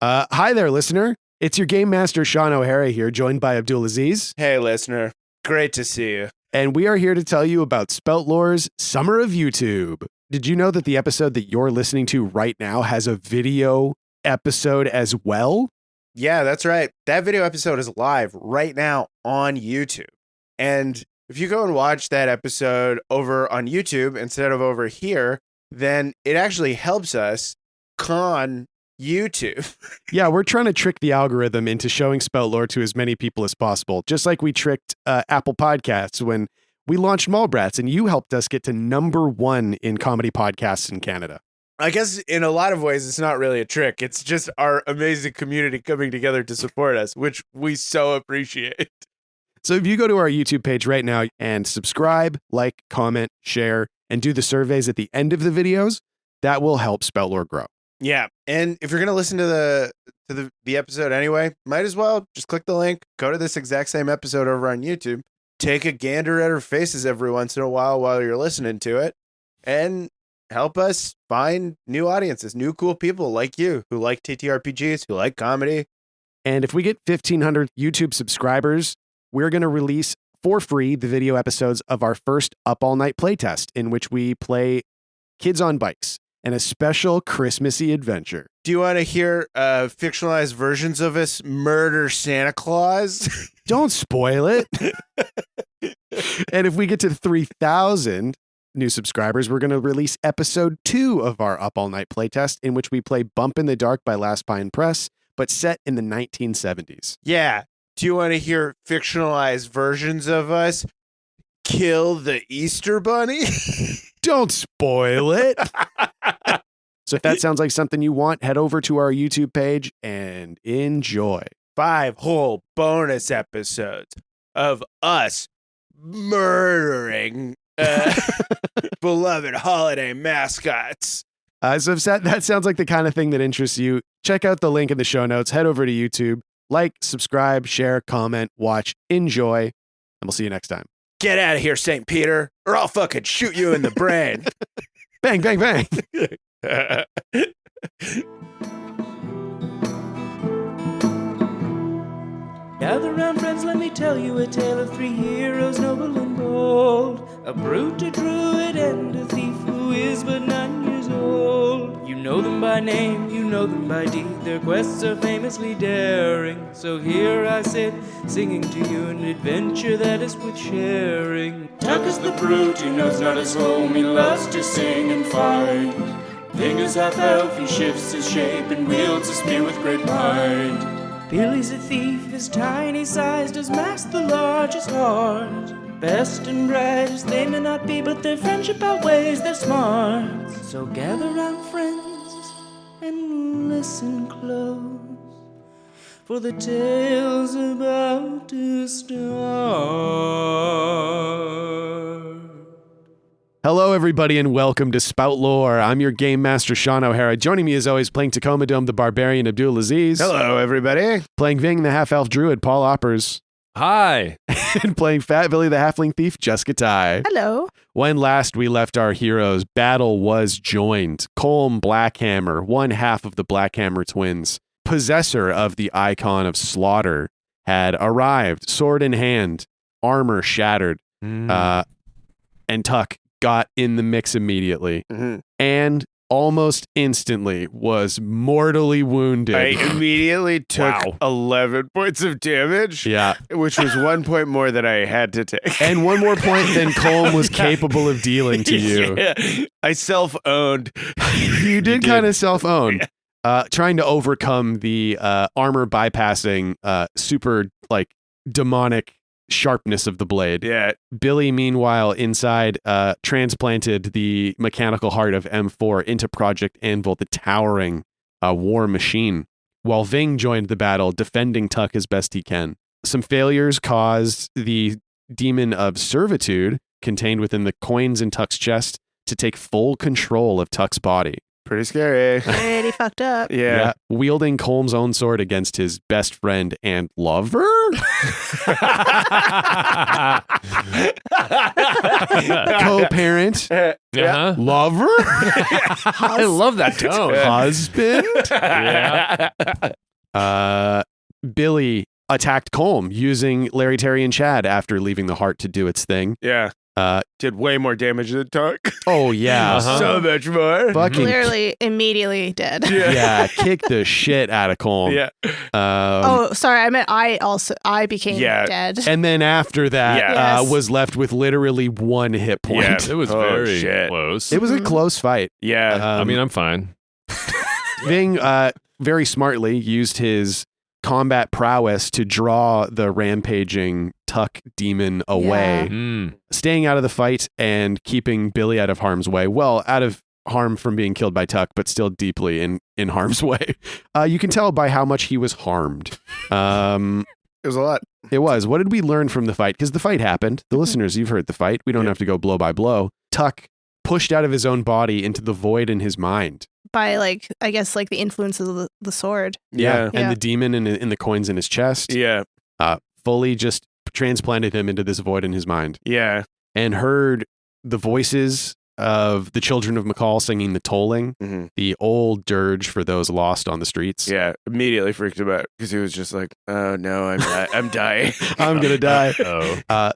Hi there, listener. It's your game master, Shawn O'Hara here, joined by Abdul Aziz. Hey, listener. Great to see you. And we are here to tell you about Spout Lore's Summer of YouTube. Did you know that the episode that you're listening to right now has a video episode as well? Yeah, that's right. That video episode is live right now on YouTube. And if you go and watch that episode over on YouTube instead of over here, then it actually helps us con YouTube. Yeah, we're trying to trick the algorithm into showing Spout Lore to as many people as possible, just like we tricked Apple Podcasts when we launched Mallbrats, and you helped us get to #1 in comedy podcasts in Canada. I guess in a lot of ways, it's not really a trick. It's just our amazing community coming together to support us, which we so appreciate. So if you go to our YouTube page right now and subscribe, like, comment, share, and do the surveys at the end of the videos, that will help Spout Lore grow. Yeah, and if you're gonna listen to the episode anyway, might as well just click the link, go to this exact same episode over on YouTube, take a gander at our faces every once in a while you're listening to it, and help us find new audiences, new cool people like you who like TTRPGs, who like comedy. And if we get 1,500 YouTube subscribers, we're going to release for free the video episodes of our first Up All Night playtest, in which we play Kids on Bikes and a special Christmassy adventure. Do you want to hear fictionalized versions of us murder Santa Claus? Don't spoil it. And if we get to 3,000 new subscribers, we're going to release episode 2 of our Up All Night playtest, in which we play Bump in the Dark by Last Pine Press, but set in the 1970s. Yeah. Do you want to hear fictionalized versions of us kill the Easter Bunny? Don't spoil it. So if that sounds like something you want, head over to our YouTube page and enjoy. 5 whole bonus episodes of us murdering beloved holiday mascots. So if that sounds like the kind of thing that interests you, check out the link in the show notes. Head over to YouTube. Like, subscribe, share, comment, watch, enjoy, and we'll see you next time. Get out of here, St. Peter, or I'll fucking shoot you in the brain. Bang, bang, bang. Gather round, friends, let me tell you a tale of 3 heroes, noble and bold. A brute, a druid, and a thief who is but 9 years old. You know them by name, you know them by deed. Their quests are famously daring. So here I sit, singing to you an adventure that is worth sharing. Tuck is the brute, he knows not his home, he loves to sing and fight. Ping is half elf, he shifts his shape and wields a spear with great might. Billy's a thief, his tiny size does mask the largest heart. Best and brightest they may not be, but their friendship outweighs their smarts. So gather round, friends, and listen close, for the tale's about to start. Hello, everybody, and welcome to Spout Lore. I'm your game master, Shawn O'Hara. Joining me, as always, playing Tacoma Dome the Barbarian, Abdul Aziz. Hello, everybody. Playing Ving the Half-Elf Druid, Paul Oppers. Hi. And playing Fat Billy the Halfling Thief, Jessica Ty. Hello. When last we left our heroes, battle was joined. Colm Blackhammer, one half of the Blackhammer twins, possessor of the icon of slaughter, had arrived, sword in hand, armor shattered, and Tuck got in the mix immediately, and almost instantly was mortally wounded. I immediately took 11 points of damage, which was 1 point more than I had to take. And 1 more point than Colm was capable of dealing to you. Yeah. I self-owned. You did kind of self-own. Trying to overcome the armor bypassing super demonic sharpness of the blade. Yeah. Billy, meanwhile, inside transplanted the mechanical heart of M4 into Project Anvil, the towering war machine, while Ving joined the battle, defending Tuck as best he can. Some failures caused the demon of servitude contained within the coins in Tuck's chest to take full control of Tuck's body. Pretty scary. Pretty fucked up. Yeah. Wielding Colm's own sword against his best friend and lover? Co-parent? Uh-huh. Lover? I love that tone. Husband? Yeah. Billy attacked Colm using Larry, Terry, and Chad after leaving the heart to do its thing. Yeah. Did way more damage than Tuck. Oh, yeah. Uh-huh. So much more. Fucking Clearly, immediately dead. yeah, kicked the shit out of Colm. Yeah. Oh, sorry. I meant I became Yeah. dead. And then after that, Yeah. Yes. was left with literally 1 hit point. Yeah. It was Oh, very shit. close. It was a close fight. Yeah. I mean, I'm fine. Ving very smartly used his combat prowess to draw the rampaging Tuck demon away, Mm. staying out of the fight and keeping Billy out of harm's way. Well, out of harm from being killed by Tuck, but still deeply in harm's way. You can tell by how much he was harmed. it was a lot. It was. What did we learn from the fight? Because the fight happened. The listeners, you've heard the fight. We don't have to go blow by blow. Tuck pushed out of his own body into the void in his mind. By I guess the influence of the sword. Yeah. And the demon in the coins in his chest Yeah. fully just transplanted him into this void in his mind Yeah. and heard the voices of the children of McCall singing the tolling, Mhm. the old dirge for those lost on the streets. Yeah. Immediately freaked him out because he was just like, oh no, I'm dying. I'm going to die. Oh.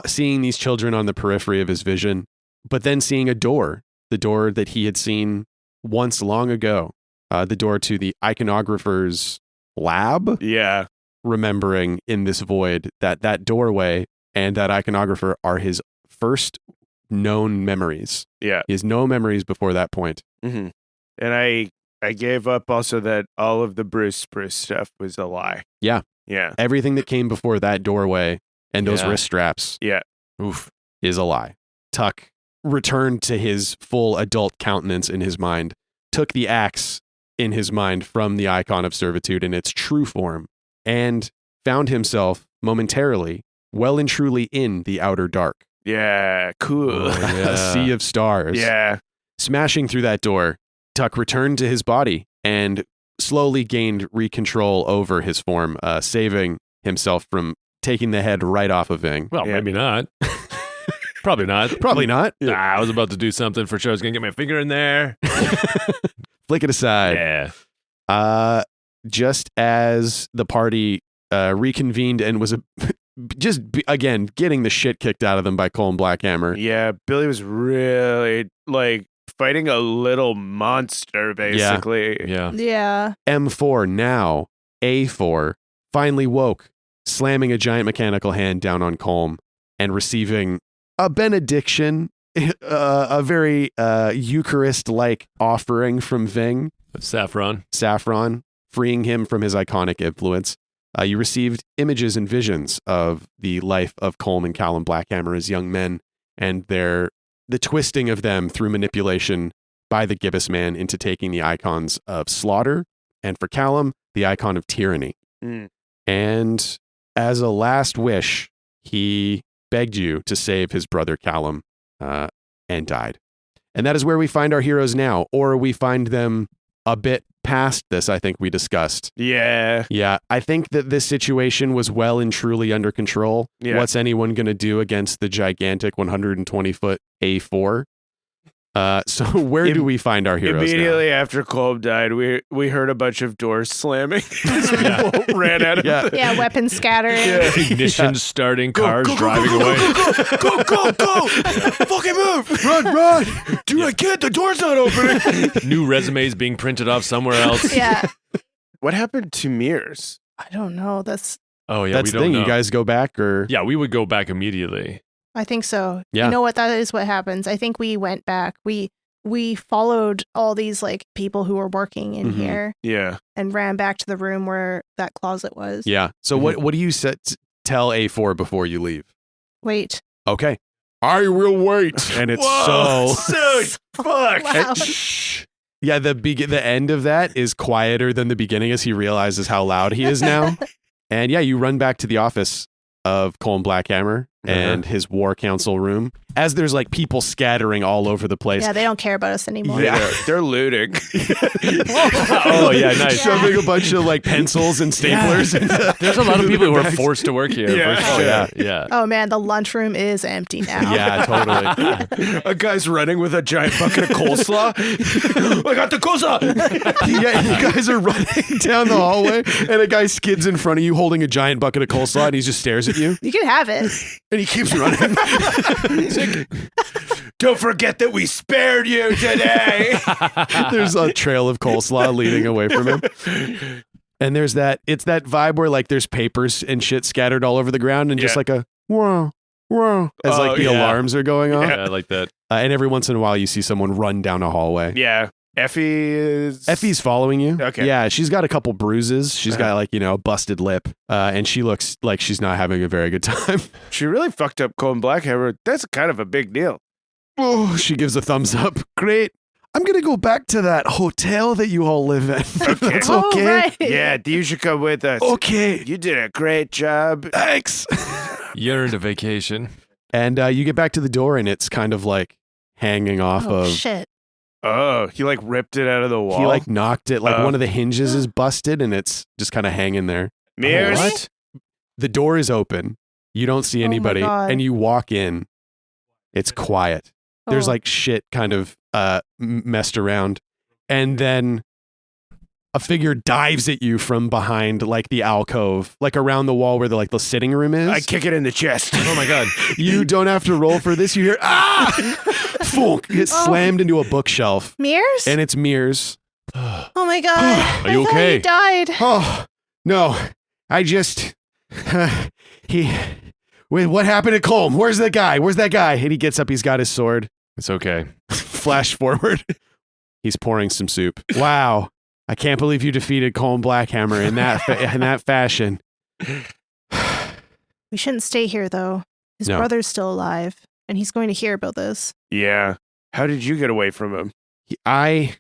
Seeing these children on the periphery of his vision, but then seeing the door that he had seen once long ago, the door to the iconographer's lab, Yeah. remembering in this void that doorway and that iconographer are his first known memories. Yeah. He has no memories before that point. Mm-hmm. And I gave up also that all of the Bruce stuff was a lie. Yeah. Yeah. Everything that came before that doorway and those Yeah. wrist straps Yeah. is a lie. Tuck returned to his full adult countenance in his mind, took the axe in his mind from the icon of servitude in its true form, and found himself momentarily well and truly in the outer dark. Yeah. Cool. A sea of stars. Yeah. Smashing through that door, Tuck returned to his body and slowly gained recontrol over his form, saving himself from taking the head right off of Ving. Well, Yeah. maybe not. Probably not. Probably not. I was about to do something for sure. I was going to get my finger in there. Flick it aside. Yeah. Just as the party reconvened and was again getting the shit kicked out of them by Colm Blackhammer. Yeah. Billy was really fighting a little monster, basically. Yeah. Yeah. M4, now A4, finally woke, slamming a giant mechanical hand down on Colm and receiving a benediction, a very Eucharist-like offering from Ving, Saffron, freeing him from his iconic influence. You received images and visions of the life of Colm and Callum Blackhammer as young men and the twisting of them through manipulation by the Gibbous Man into taking the icons of slaughter, and for Callum, the icon of tyranny. Mm. And as a last wish, he begged you to save his brother Callum and died. And that is where we find our heroes now, or we find them a bit past this, I think we discussed. Yeah. Yeah, I think that this situation was well and truly under control. Yeah. What's anyone going to do against the gigantic 120-foot A4? So where do we find our heroes Immediately after Colm died, we heard a bunch of doors slamming as people ran out of Yeah. Yeah, weapons scattering. Ignition starting, cars driving away. Go! Fucking move! Run! Dude, I can't. The door's not opening. New resumes being printed off somewhere else. Yeah. What happened to Mears? I don't know. That's Oh, yeah. That's we the don't thing. know. You guys go back or? Yeah, we would go back immediately. I think so. Yeah. You know what? That is what happens. I think we went back. We followed all these people who were working in Mhm. here Yeah. and ran back to the room where that closet was. Yeah. So what do you tell A4 before you leave? Wait. Okay. I will wait. And it's Whoa, so fuck. Loud. Shh. Yeah, the end of that is quieter than the beginning as he realizes how loud he is now. And yeah, you run back to the office of Colm Blackhammer and his war council room as there's like people scattering all over the place. Yeah, they don't care about us anymore. Yeah, they're looting. Oh, yeah, nice. Shoving a bunch of like pencils and staplers. There's a lot of people who are forced to work here. Yeah. For sure. Oh, yeah. Yeah. Oh man, the lunchroom is empty now. Yeah, totally. A guy's running with a giant bucket of coleslaw. I got the coleslaw. Yeah, you guys are running down the hallway, and a guy skids in front of you holding a giant bucket of coleslaw, and he just stares at you, You can have it. and he keeps running. Don't forget that we spared you today. There's a trail of coleslaw leading away from him. And it's that vibe where like there's papers and shit scattered all over the ground, and just like a whoa, whoa, as like the alarms are going off. Yeah, I like that. And every once in a while you see someone run down a hallway. Yeah. Effie's following you. Okay. Yeah, she's got a couple bruises. She's got like, a busted lip. And she looks like she's not having a very good time. She really fucked up Cole and Blackhammer. That's kind of a big deal. Oh, she gives a thumbs up. Great. I'm going to go back to that hotel that you all live in. That's Oh, okay. right. Yeah, you should come with us. Okay. You did a great job. Thanks. You earned a vacation. And you get back to the door, and it's kind of like hanging off Oh of. shit. Oh, he like ripped it out of the wall. He like knocked it. Like Oh. one of the hinges is busted, and it's just kind of hanging there. Mirrors? What? The door is open. You don't see Oh my anybody, God. and you walk in. It's quiet. There's Oh. like shit kind of messed around, and then a figure dives at you from behind like the alcove, like around the wall where the sitting room is. I kick it in the chest. Oh my God. You don't have to roll for this. You hear funk. It's Oh. slammed into a bookshelf, Mirrors? and it's mirrors. Oh my god. Are you I thought okay? he died. Oh no! I just Wait, what happened to Colm? Where's that guy? Where's that guy? And he gets up. He's got his sword. It's okay. Flash forward. He's pouring some soup. Wow. I can't believe you defeated Colm Blackhammer in that fashion. We shouldn't stay here though. His No. brother's still alive, and he's going to hear about this. Yeah. How did you get away from him? I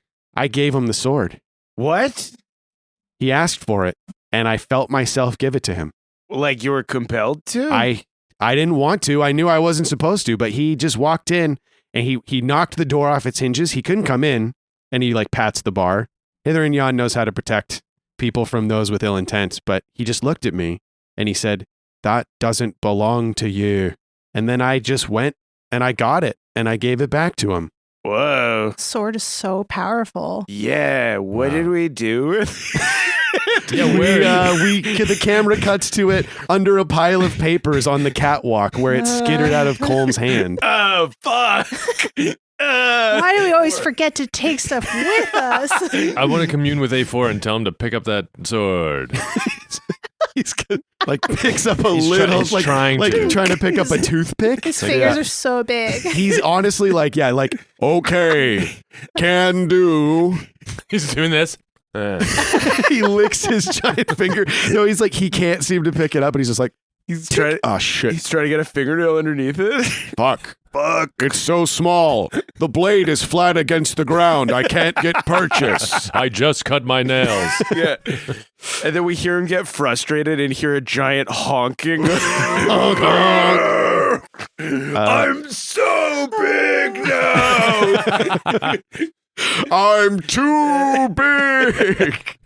gave him the sword. What? He asked for it, and I felt myself give it to him. Like you were compelled to? I didn't want to. I knew I wasn't supposed to, but he just walked in and he knocked the door off its hinges. He couldn't come in, and he like pats the bar. Hither and Yon knows how to protect people from those with ill intent, but he just looked at me and he said, "That doesn't belong to you." And then I just went and I got it and I gave it back to him. Whoa. Sword is so powerful. Yeah. What did we do with The camera cuts to it under a pile of papers on the catwalk where it skittered out of Colm's hand. Oh, fuck. Why do we always forget to take stuff with us? I want to commune with A4 and tell him to pick up that sword. He's like picks up a He's little, he's trying to. trying to pick up a toothpick. His fingers are so big. He's honestly like, okay, can do. He's doing this. He licks his giant finger. No, he's like, he can't seem to pick it up, and he's just like, He's trying oh shit, He's trying to get a fingernail underneath it. fuck. It's so small. The blade is flat against the ground. I can't get purchase. I just cut my nails. Yeah. And then we hear him get frustrated and hear a giant honking. I'm so big now. I'm too big.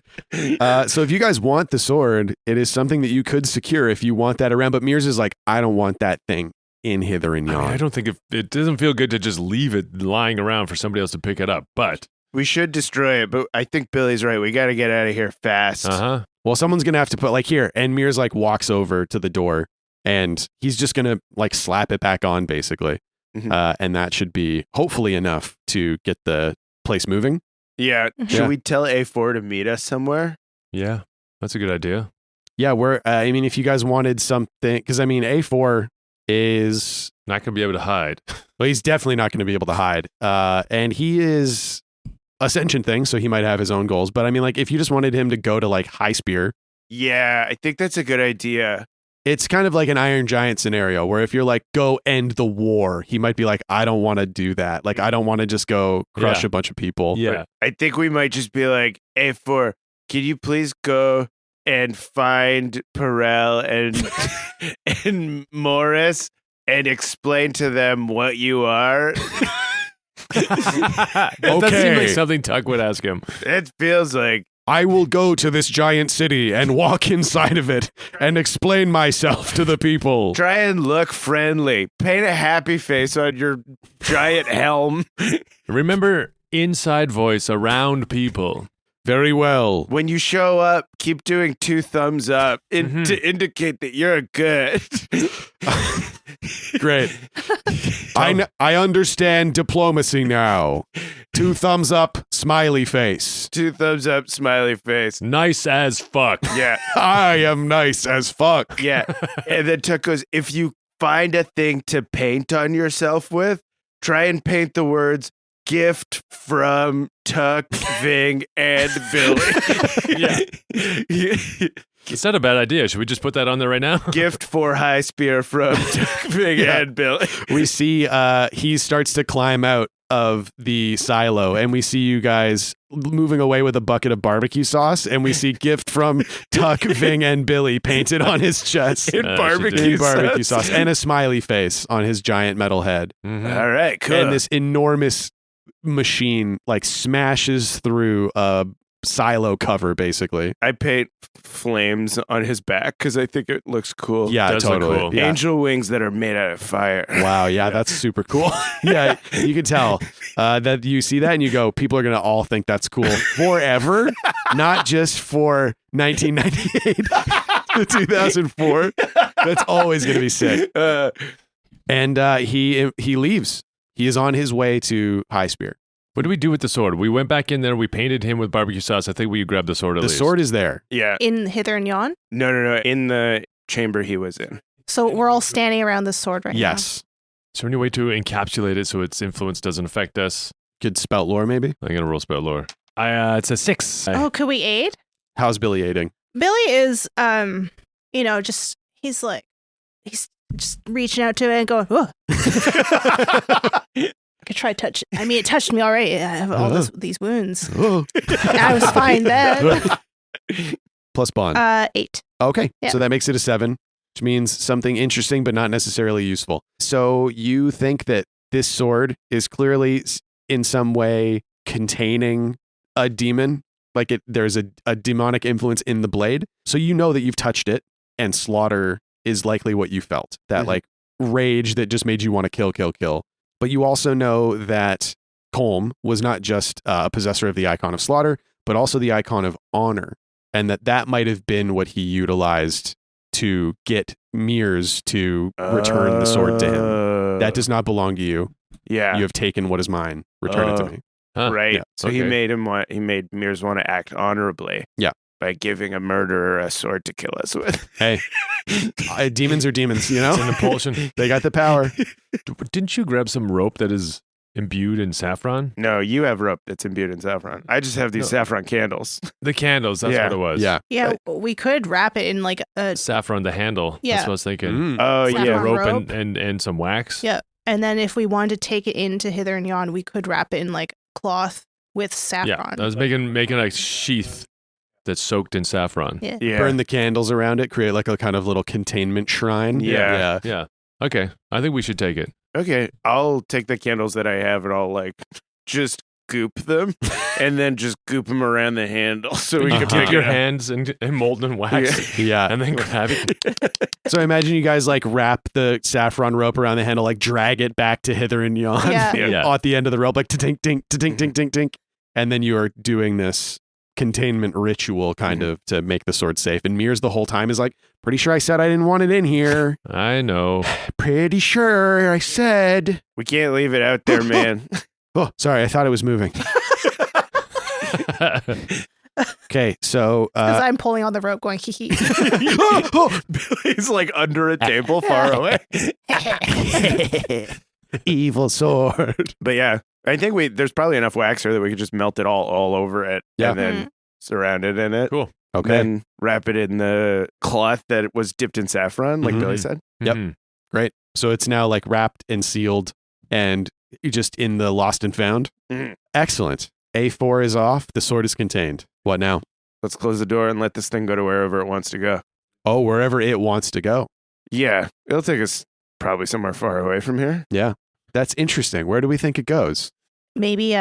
So if you guys want the sword, it is something that you could secure if you want that around. But Mears is like, I don't want that thing in Hither and I Yon. mean, I don't think it doesn't feel good to just leave it lying around for somebody else to pick it up, but We should destroy it, but I think Billy's right. We got to get out of here fast. Well, someone's gonna have to put here, and Mears like walks over to the door, and he's just gonna like slap it back on, basically, Mhm. and that should be hopefully enough to get the place moving. Yeah. Should Yeah. we tell A4 to meet us somewhere? yeah, that's a good idea. Yeah, I mean, if you guys wanted something, because I mean, A4 is Not gonna be able to hide. well, he's definitely not going to be able to hide, and he is Ascension thing, so he might have his own goals. But I mean, like, if you just wanted him to go to like High Spear, Yeah, I think that's a good idea. it's kind of like an Iron Giant scenario where if you're like, go end the war, he might be like, I don't want to do that. Like, I don't want to just go crush Yeah. a bunch of people. Yeah. I think we might just be like, A4, can you please go and find Perel and and Morris and explain to them what you are? That does seem like something Tuck would ask him. It feels like I will go to this giant city and walk inside of it and explain myself to the people. try and look friendly. Paint a happy face on your giant helm. Remember, inside voice around people. Very well. When you show up, keep doing 2 thumbs up to indicate that you're good. Great. I understand diplomacy now. 2 thumbs up, smiley face. 2 thumbs up, smiley face. Nice as fuck. Yeah, I am nice as fuck. yeah. And then Tuck goes, if you find a thing to paint on yourself with, try and paint the words gift from Tuck, Ving, and Billy. Yeah. It's not a bad idea. Should we just put that on there right now? Gift for high spear from Tuck, Ving, and Billy. We see he starts to climb out of the silo, and we see you guys moving away with a bucket of barbecue sauce, and we see gift from Tuck, Ving, and Billy painted on his chest In barbecue, in barbecue sauce, and a smiley face on his giant metal head. Mhm. All right, cool. And this enormous machine like smashes through a silo cover, basically. I paint flames on his back because I think it looks cool. Yeah, Does look totally. cool. Yeah. Angel wings that are made out of fire. Wow, yeah, that's super cool. Yeah, you can tell that you see that and you go, people are going to all think that's cool forever, not just for 1998 to 2004. That's always going to be sick. And he leaves. He is on his way to High Spear. What do we do with the sword? We went back in there. We painted him with barbecue sauce. I think we grabbed the sword at The least. sword is there. Yeah. In Hither and Yon. No. In the chamber he was in. So we're all standing around this sword right Yes. Is there any way to encapsulate it so its influence doesn't affect us? Could Spout Lore, maybe? I'm going to roll Spout Lore. It's a 6. now. Oh, could we aid? How's Billy aiding? Billy is, he's just reaching out to it and going, oh. I could try touch. I mean, it touched me already. I have all these wounds. Oh. I was fine then. Plus bond. 8. Okay, Yeah. so that makes it a 7, which means something interesting but not necessarily useful. So you think that this sword is clearly in some way containing a demon, like there's a demonic influence in the blade. So you know that you've touched it, and slaughter is likely what you felt. That like rage that just made you want to kill. But you also know that Colm was not just a possessor of the icon of slaughter, but also the icon of honor. And that might have been what he utilized to get Mears to return the sword to him. That does not belong to you. Yeah. You have taken what is mine. Return it to me. Huh. Right. Yeah. So he Okay. made Mears want to act honorably. Yeah. By giving a murderer a sword to kill us with. Hey, demons are demons, you know? It's an impulsion. They got the power. Didn't you grab some rope that is imbued in saffron? No, you have rope that's imbued in saffron. I just have these saffron candles. The candles, that's Yeah. what it was. Yeah. Yeah, we could wrap it in like a, Saffron, the handle. Yeah. That's what I was thinking. Mm. Oh, Saffron yeah. Rope, rope. And some wax. yeah. And then if we wanted to take it into Hither and Yon, we could wrap it in like cloth with saffron. Yeah. I was making a sheath that's soaked in saffron. Yeah. Yeah. Burn the candles around it, create like a kind of little containment shrine. Yeah. Yeah. Okay. I think we should take it. Okay, I'll take the candles that I have and I'll like just goop them and then just goop them around the handle so we You can can pick take your it up. hands and mold and wax Yeah. and then grab it. So I imagine you guys like wrap the saffron rope around the handle, like drag it back to Hither and Yon. Yeah. Yeah. At the end of the rope, like tink, tink, tink, tink, tink, tink. And then you are doing this containment ritual kind of to make the sword safe. And Mears the whole time is like, pretty sure I said I didn't want it in here. I know. Pretty sure I said. We can't leave it out there, man. Oh, sorry. I thought it was moving. Okay. So, Because I'm pulling on the rope going, hee hee. Billy's like under a table far away. evil sword. But yeah, I think there's probably enough wax here that we could just melt it all over it Yeah. and then surround it in it. Cool. Okay. Then wrap it in the cloth that was dipped in saffron, like Mhm. Billy said. Yep. Mhm. Great. So it's now like wrapped and sealed and just in the lost and found. Mhm. Excellent. A4 is off. The sword is contained. What now? Let's close the door and let this thing go to wherever it wants to go. Oh, wherever it wants to go. Yeah, it'll take us Probably somewhere far away from here. Yeah. That's interesting. Where do we think it goes? Maybe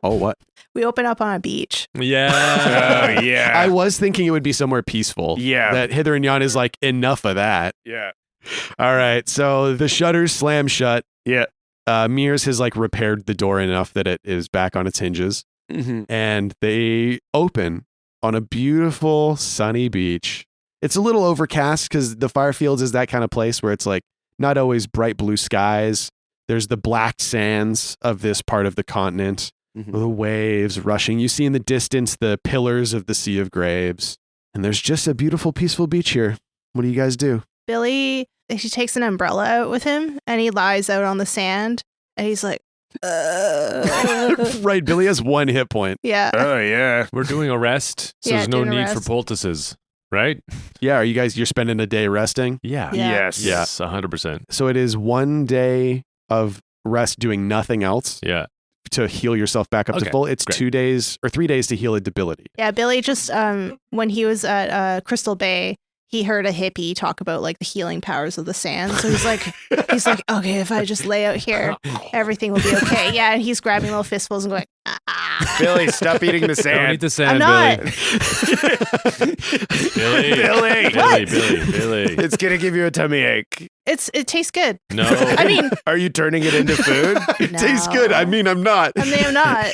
Oh, what? we open up on a beach. Yeah. Oh, yeah. I was thinking it would be somewhere peaceful. Yeah. That Hither and Yon is like, enough of that. Yeah. All right. So the shutters slam shut. Yeah. Mears has like repaired the door enough that it is back on its hinges. Mm-hmm. And they open on a beautiful sunny beach. It's a little overcast because the Firefields is that kind of place where it's like not always bright blue skies. There's the black sands of this part of the continent, Mhm. the waves rushing. You see in the distance the pillars of the Sea of Graves. And there's just a beautiful, peaceful beach here. What do you guys do? Billy, he takes an umbrella out with him and he lies out on the sand and he's like, Right, Billy has 1 hit point. yeah. Oh, yeah. We're doing a rest, so Yeah, there's no doing a need for rest. poultices, right? Yeah, you're spending a day resting? Yeah. Yeah. Yes. Yes, 100%. So it is 1 day of rest doing nothing else Yeah. to heal yourself back up to Okay, full. It's great. 2 days or 3 days to heal a debility. Yeah, Billy just when he was at Crystal Bay, he heard a hippie talk about like the healing powers of the sand. So he's like, okay, if I just lay out here, everything will be okay. Yeah, and he's grabbing little fistfuls and going, Billy, stop eating the Don't sand. eat the sand, I'm Billy. Billy. It's going to give you a tummy ache. it tastes good. No. I mean, Are you turning it into food? It tastes good. I mean, I'm not. I mean, I'm not.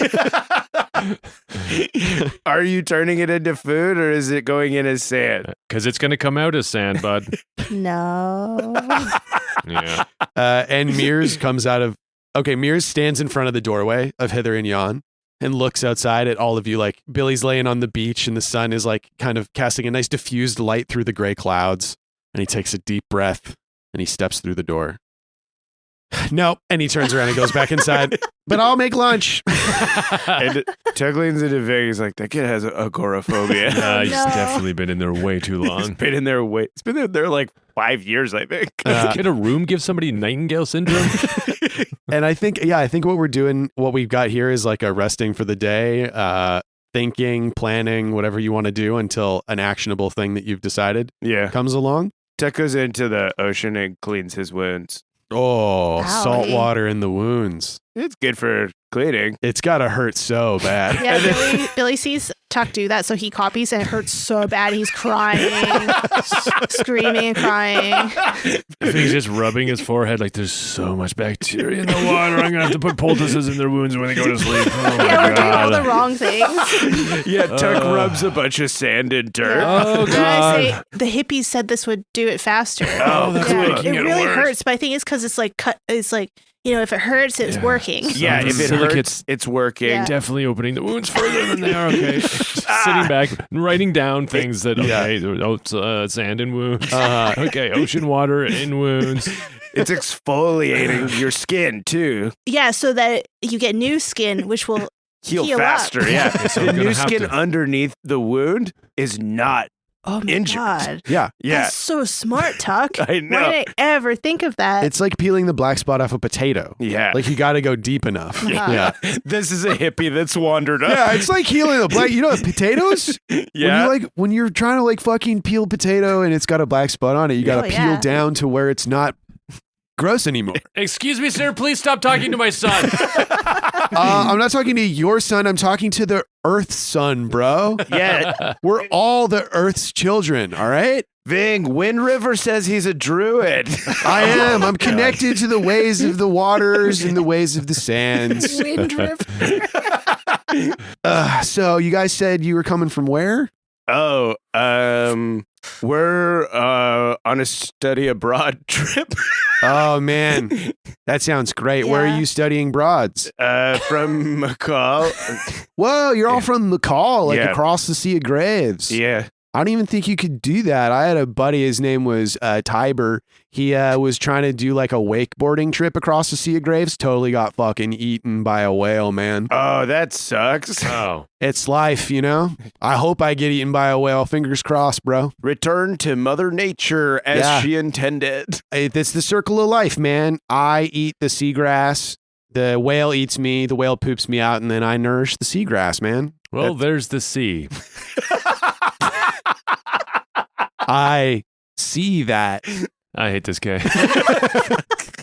Are you turning it into food or is it going in as sand? Because it's going to come out as sand, bud. No. Yeah. And Mears comes out of. Okay, Mears stands in front of the doorway of Hither and Yon and looks outside at all of you. Like Billy's laying on the beach and the sun is like kind of casting a nice diffused light through the gray clouds. And he takes a deep breath and he steps through the door. Nope. And he turns around and goes back inside. But I'll make lunch. And Chuck leans into Vic. He's like, that kid has agoraphobia. He's No. definitely been in there way too He's long. been in there It's been in there like 5 years, I think. Can a room give somebody Nightingale syndrome? And I think what we're doing, what we've got here is like a resting for the day, thinking, planning, whatever you want to do until an actionable thing that you've decided Yeah. comes along. Chuck goes into the ocean and cleans his wounds. Oh, Owie. salt water in the wounds. It's good for cleaning. It's got to hurt so bad. Yeah, Billy sees Chuck do that, so he copies and it hurts so bad. He's crying, screaming and crying. I think he's just rubbing his forehead like there's so much bacteria in the water. I'm going to have to put poultices in their wounds when they go to sleep. Oh my Yeah, we're doing all God. the wrong things. Yeah, Chuck rubs a bunch of sand and dirt. Oh, And I God. say, the hippies said this would do it faster. Oh, that's Yeah, making it it really worse. hurts, but I think it's because it's like cut. It's like, you know, if it hurts, it's working. Yeah, if it Silicates. hurts, it's working. Yeah. Definitely opening the wounds further than they are. Okay. Sitting back and writing down things that, okay, it's, sand in wounds. Okay, ocean water in wounds. It's exfoliating your skin too. Yeah, so that you get new skin, which will Heal Heal up. faster. Yeah. So The I'm gonna new have skin to- underneath the wound is not. oh my Injured. god, Yeah. Yeah. that's so smart, Tuck. I know. Why did I ever think of that? It's like peeling the black spot off a potato. Yeah. Like you got to go deep enough. Uh-huh. Yeah. This is a hippie that's wandered up. Yeah, it's like healing the black. You know, potatoes. Yeah. When you're trying to like fucking peel potato and it's got a black spot on it, you got to Oh, peel yeah. down to where it's not gross anymore. Excuse me, sir. Please stop talking to my son. I'm not talking to your son. I'm talking to the Earth's son, bro. Yeah. We're all the Earth's children. All right. Ving, Wind River says he's a druid. I am. I'm connected to the ways of the waters and the ways of the sands. Wind River. So you guys said you were coming from where? Oh, we're on a study abroad trip Oh man, that sounds great. Where are Yeah. you studying broads? from McCall. Whoa, you're all from McCall, like Yeah. across the Sea of Graves. Yeah. I don't even think you could do that. I had a buddy, his name was Tiber. He was trying to do like a wakeboarding trip across the Sea of Graves. Totally got fucking eaten by a whale, man. Oh, that sucks. Oh. It's life, you know? I hope I get eaten by a whale. Fingers crossed, bro. Return to Mother Nature as Yeah. she intended. It's the circle of life, man. I eat the seagrass. The whale eats me. The whale poops me out, and then I nourish the seagrass, man. Well, there's the sea. I see that. I hate this guy.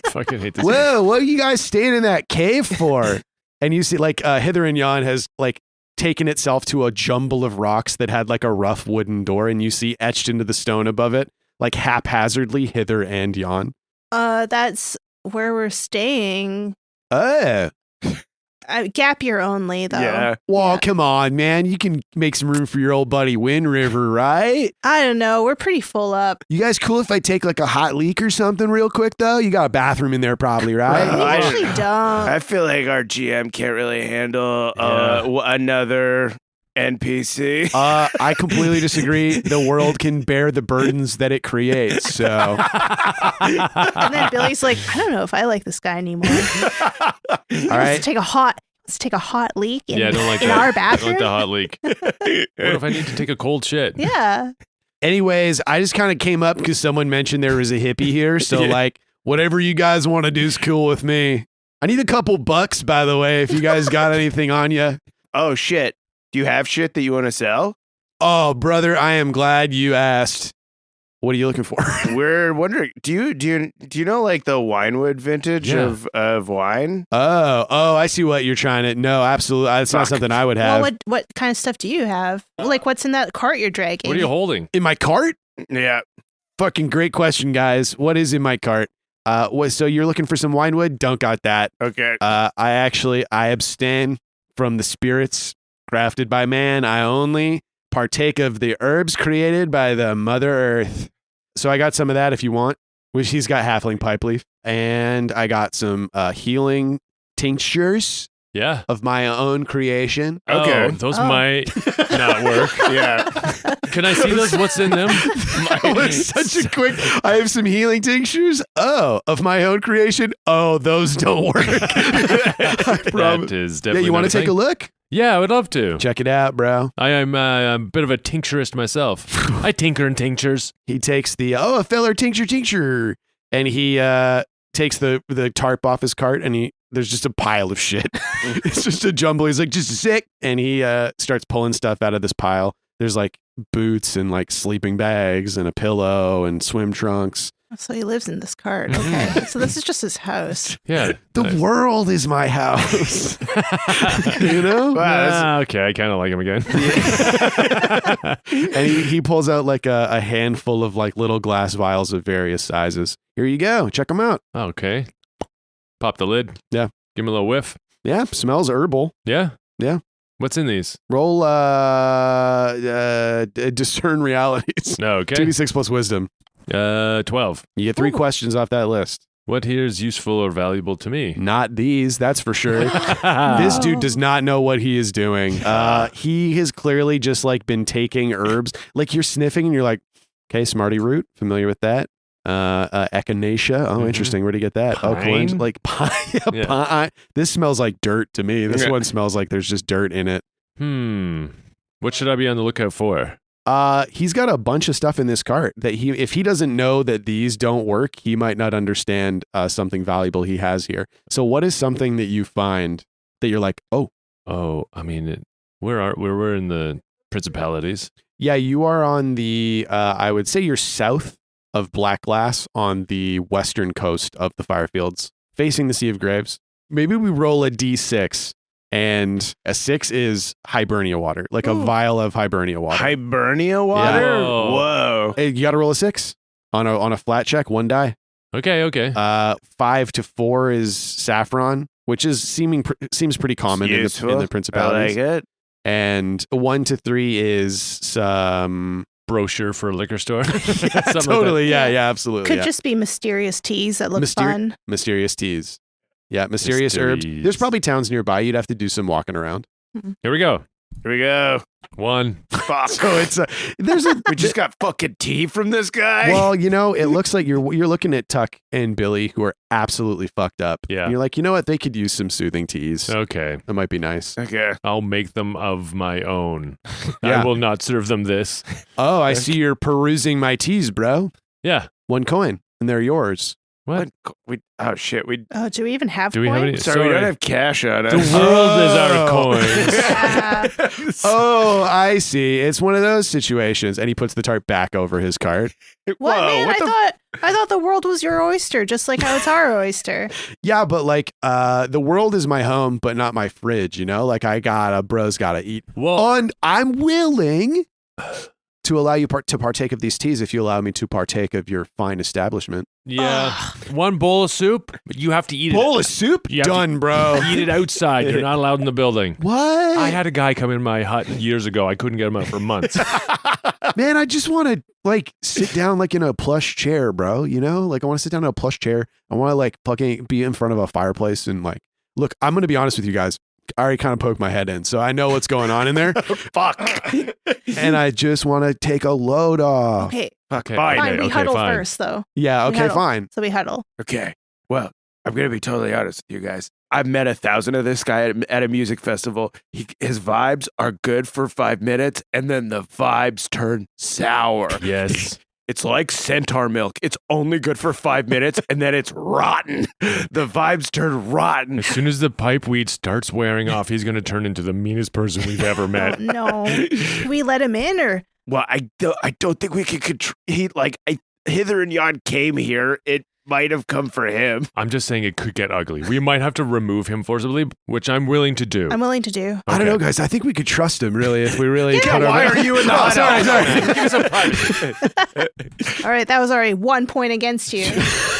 Fucking hate this guy. Whoa, what are you guys staying in that cave for? And you see, like, Hither and Yon has, like, taken itself to a jumble of rocks that had, like, a rough wooden door, and you see etched into the stone above it, like, haphazardly, Hither and Yon. That's where we're staying. Oh. Gap year only, though. Yeah. Well, come on, man. You can make some room for your old buddy Wind River, right? I don't know. We're pretty full up. You guys cool if I take like a hot leak or something real quick, though? You got a bathroom in there probably, right? We I usually don't. I feel like our GM can't really handle another NPC. I completely disagree. The world can bear the burdens that it creates, so... And then Billy's like, I don't know if I like this guy anymore. All right. Let's take a hot leak in, Yeah, I don't like in that. our I don't bathroom. like the hot leak. What if I need to take a cold shit? Yeah. Anyways, I just kind of came up because someone mentioned there was a hippie here, so like, whatever you guys want to do is cool with me. I need a couple bucks, by the way, if you guys got anything on you. Oh, shit. Do you have shit that you want to sell? Oh, brother, I am glad you asked. What are you looking for? We're wondering, do you know like the Winewood vintage of wine? Oh, I see what you're trying to... No, absolutely. That's not something I would have. Well, what kind of stuff do you have? Like, what's in that cart you're dragging? What are you holding? In my cart? Yeah. Fucking great question, guys. What is in my cart? So you're looking for some winewood? Don't got that. Okay. I abstain from the spirits crafted by man. I only partake of the herbs created by the Mother Earth. So I got some of that if you want, which he's got halfling pipe leaf. And I got some healing tinctures Yeah. of my own creation. Okay. Oh, those might not work. Yeah. Can I see those? What's in them? That was such a quick... I have some healing tinctures. Oh, of my own creation. Oh, those don't work. I promise. That is Yeah, definitely you want not to a take a thing. look? Yeah, I would love to. Check it out, bro. I am a bit of a tincturist myself. I tinker in tinctures. He takes the a feller tincture, and he takes the tarp off his cart, and there's just a pile of shit. It's just a jumble. He's like, just a sec, and he starts pulling stuff out of this pile. There's like boots and like sleeping bags and a pillow and swim trunks. So he lives in this cart. Okay. So this is just his house. Yeah. The world is my house. You know? Okay, I kind of like him again. And he pulls out like a handful of like little glass vials of various sizes. Here you go. Check them out. Okay. Pop the lid. Yeah. Give him a little whiff. Yeah, smells herbal. Yeah. Yeah. What's in these? Roll discern realities. No, okay. 2d6 plus wisdom. 12. You get 3 questions off that list. What here is useful or valuable to me? Not these, that's for sure. This dude does not know what he is doing. He has clearly just like been taking herbs. Like you're sniffing and you're like, okay, Smarty root, familiar with that. Echinacea. Oh, interesting. Where'd you get that? Pine? Oh, calendula. Like pine. Yeah. Pine. This smells like dirt to me. This Yeah. one smells like there's just dirt in it. What should I be on the lookout for? He's got a bunch of stuff in this cart that if he doesn't know that these don't work, he might not understand something valuable he has here. So what is something that you find that you're like, oh, I mean, we're in the principalities. yeah, you are on the, I would say you're south of Black Glass on the western coast of the Firefields, facing the Sea of Graves. Maybe we roll a D6. And a 6 is Hibernia water, like a vial of Hibernia water. Hibernia water? Yeah. Whoa. Hey, you got to roll a 6 on a flat check, 1 die. Okay. 5 to 4 is saffron, which is seems pretty common in the principalities. I like it. And 1 to 3 is some Brochure for a liquor store. totally. Yeah, absolutely. Could yeah. just be mysterious teas that look fun. Mysterious teas. Yeah, mysterious herbs. Mysteries. There's probably towns nearby. You'd have to do some walking around. Here we go. Here we go. 1. Fuck. So it's We just got fucking tea from this guy. well, you know, it looks like you're looking at Tuck and Billy, who are absolutely fucked up. Yeah. And you're like, you know what? They could use some soothing teas. Okay. That might be nice. Okay. I'll make them of my own. Yeah. I will not serve them this. Oh, I see you're perusing my teas, bro. Yeah. 1 coin, and they're yours. What? Oh shit! Oh, do we even have Do we have any? points? Sorry, we don't have cash on us. The world is our coins. Yeah. Oh, I see. It's one of those situations. And he puts the tarp back over his cart. What, Whoa, man? what the I thought the world was your oyster, just like how it's our oyster. Yeah, but like the world is my home, but not my fridge, you know? Like bro's gotta eat. Well, And I'm willing to allow you to partake of these teas if you allow me to partake of your fine establishment. yeah. One bowl of soup, but you have to eat Bowl it. of soup? You have to Done, bro. Eat it outside. You're not allowed in the building. What? I had a guy come in my hut years ago. I couldn't get him out for months. Man, I just want to like sit down like in a plush chair, bro. You know, like I want to sit down in a plush chair. I want to like fucking be in front of a fireplace and like, look, I'm going to be honest with you guys. I already kind of poked my head in, so I know what's going on in there. fuck? And I just want to take a load off. Okay, Okay. Fine. fine. We okay, huddle fine. first, though. Yeah, We okay, huddle. fine. So we huddle. Okay. Well, I'm gonna be totally honest with you guys. I've met 1,000 of this guy at a music festival. His vibes are good for 5 minutes, and then the vibes turn sour. Yes. It's like centaur milk. It's only good for 5 minutes, and then it's rotten. The vibes turn rotten. As soon as the pipe weed starts wearing off, he's going to turn into the meanest person we've ever Oh, met. no. Can we let him in, or Well, I don't think we can control. Hither and yon came here. It might have come for him. I'm just saying it could get ugly. We might have to remove him forcibly, which I'm willing to do. I'm willing to do. I don't know, Okay. guys. I think we could trust him, really, if we really cut him. Why are you in the hut? sorry. Give us some privacy. All right, that was already 1 point against you.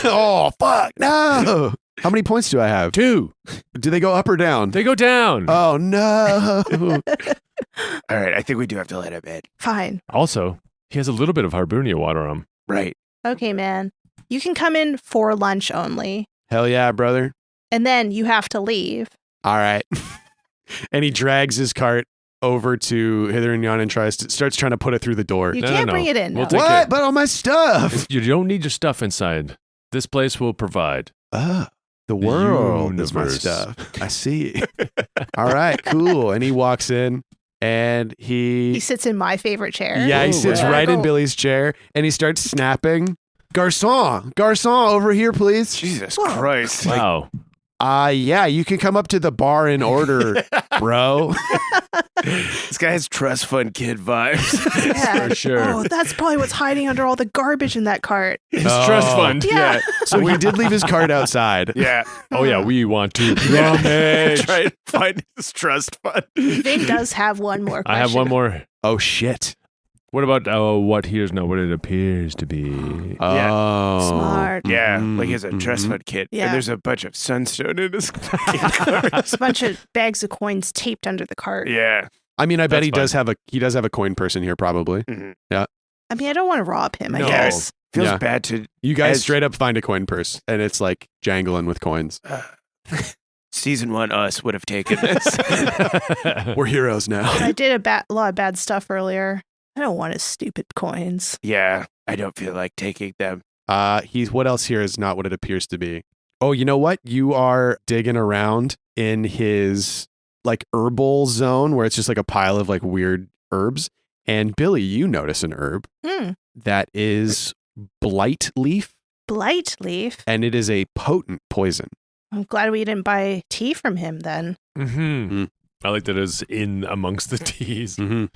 Oh, fuck. No. How many points do I have? 2. Do they go up or down? They go down. Oh, no. All right, I think we do have to let him in. Fine. Also, he has a little bit of Harbunia water on him. Right. Okay, man. You can come in for lunch only, Hell yeah, brother. and then you have to leave. All right. And he drags his cart over to Hither and Yon and starts trying to put it through the door. You No, can't no. bring it in. We'll no. take What? it. But all my stuff. You don't need your stuff inside. This place will provide. The world is my universe. stuff. I see. All right, cool. And he walks in and He sits in my favorite chair. yeah, he Oh, sits wow. right in Cool. Billy's chair and he starts snapping. Garçon, over here, please. Jesus Whoa. Christ. Wow. Yeah, you can come up to the bar and order, bro. This guy has trust fund kid vibes. Yeah. For sure. Oh, that's probably what's hiding under all the garbage in that cart. His Oh. trust fund. Yeah. So we did leave his cart outside. Yeah. Oh, yeah. We want to. Try and find his trust fund. Vin does have one more question. I have one more. Oh shit. What about what here's not what it appears to be? Oh. Smart. Yeah, Mhm, like he has a trust mhm. fund kit. Yeah. And there's a bunch of sunstone in his fucking cart. It's a bunch of bags of coins taped under the cart. Yeah. I mean, I bet That's he does have a coin person here probably. Mhm. I mean, I don't want to rob him, I No. guess. Feels Yeah. bad to You guys As- straight up find a coin purse and it's like jangling with coins. season 1 us would have taken this. We're heroes now. I did a lot of bad stuff earlier. I don't want his stupid coins. Yeah, I don't feel like taking them. What else here is not what it appears to be. Oh, you know what? You are digging around in his like herbal zone where it's just like a pile of like weird herbs. And Billy, you notice an herb that is blight leaf, Blight leaf. and it is a potent poison. I'm glad we didn't buy tea from him then. Mm-hmm. Mm. I like that it's in amongst the teas. Mm-hmm.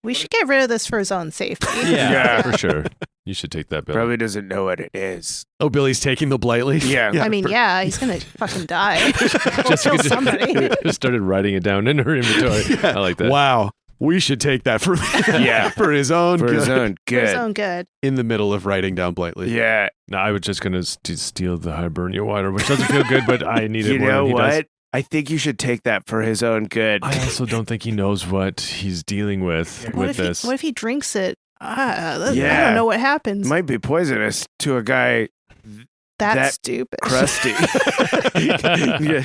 We should get rid of this for his own safety. Yeah. for sure. You should take that, Bill. Probably doesn't know what it is. Oh, Billy's taking the blight leaf? Yeah. I mean, yeah, he's going to fucking die. Go Jessica kill somebody. just started writing it down in her inventory. I like that. Wow. We should take that for Yeah. for his own For good. his own For his good. own good. In the middle of writing down blight leaf. Yeah. No, I was just going to steal the Hibernia water, which doesn't feel good, but I need it You more know than he does. what? I think you should take that for his own good. I also don't think he knows what he's dealing with What this. if he drinks it? I Yeah. don't know what happens. Might be poisonous to a guy That's that stupid. crusty. Yeah.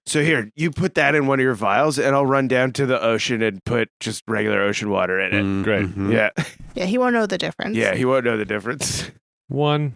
So here, you put that in one of your vials, and I'll run down to the ocean and put just regular ocean water in it. Mm, Great. mhm. Yeah, Yeah, he won't know the difference. yeah, he won't know the difference. One.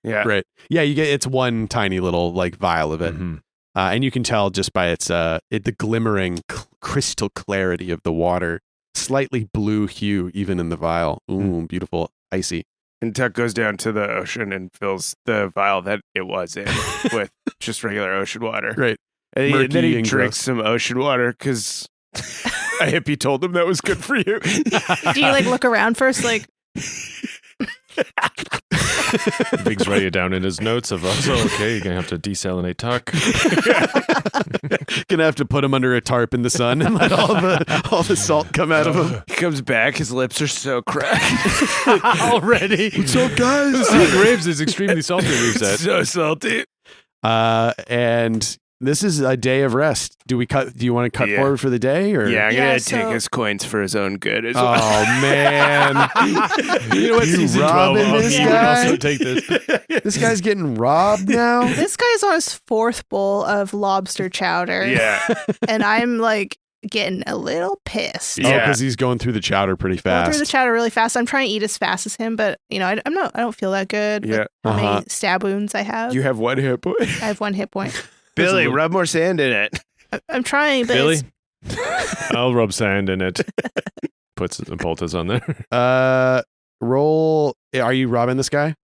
Yeah, Right. Yeah, it's one tiny little like vial of it. Mhm. And you can tell just by its the glimmering crystal clarity of the water, slightly blue hue even in the vial. Ooh, beautiful, icy. And Tuck goes down to the ocean and fills the vial that it was in with just regular ocean water. Great. And Murky then he and drinks gross. some ocean water because a hippie told him that was good for you. Do you like look around first? Like, Biggs writing it down in his notes of, okay, you're going to have to desalinate Tuck. Gonna have to put him under a tarp in the sun and let all the salt come out of him. He comes back, his lips are so cracked. Already. What's up, guys? The sea grapes is extremely salty, we've said. So salty. And this is a day of rest. Do you want to cut Yeah. forward for the day? Or? Yeah, I'm Yeah, gonna so- take his coins for his own good as well. Oh, man. You know what? You Season 12 robbing of this you would guy? also take this. This guy's getting robbed now? this guy's on his 4th bowl of lobster chowder. Yeah. And I'm like getting a little pissed. Oh, Yeah. because he's going through the chowder pretty Going fast. through the chowder really fast. I'm trying to eat as fast as him, but I don't feel that good. Yeah. with how Uh-huh. many stab wounds I have. You have one hit point. I have 1 hit point. Billy, rub more sand in it. I'm trying, but Billy? it's- I'll rub sand in it. Puts the poultice on there. Roll. Are you robbing this guy?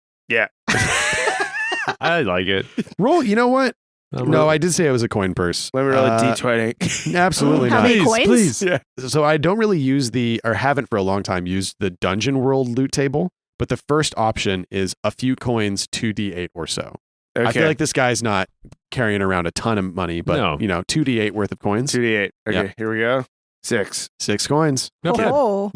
I like it. Roll. You know what? No, I did say it was a coin purse. Let me roll a D20. Absolutely How not. many coins? Please. Yeah. So I don't really use or haven't for a long time used the Dungeon World loot table, but the first option is a few coins, 2d8 or so. Okay. I feel like this guy's not carrying around a ton of money, but No. 2d8 worth of coins. 2d8. Okay, Yep. here we go. 6. 6 coins. Not bad. oh,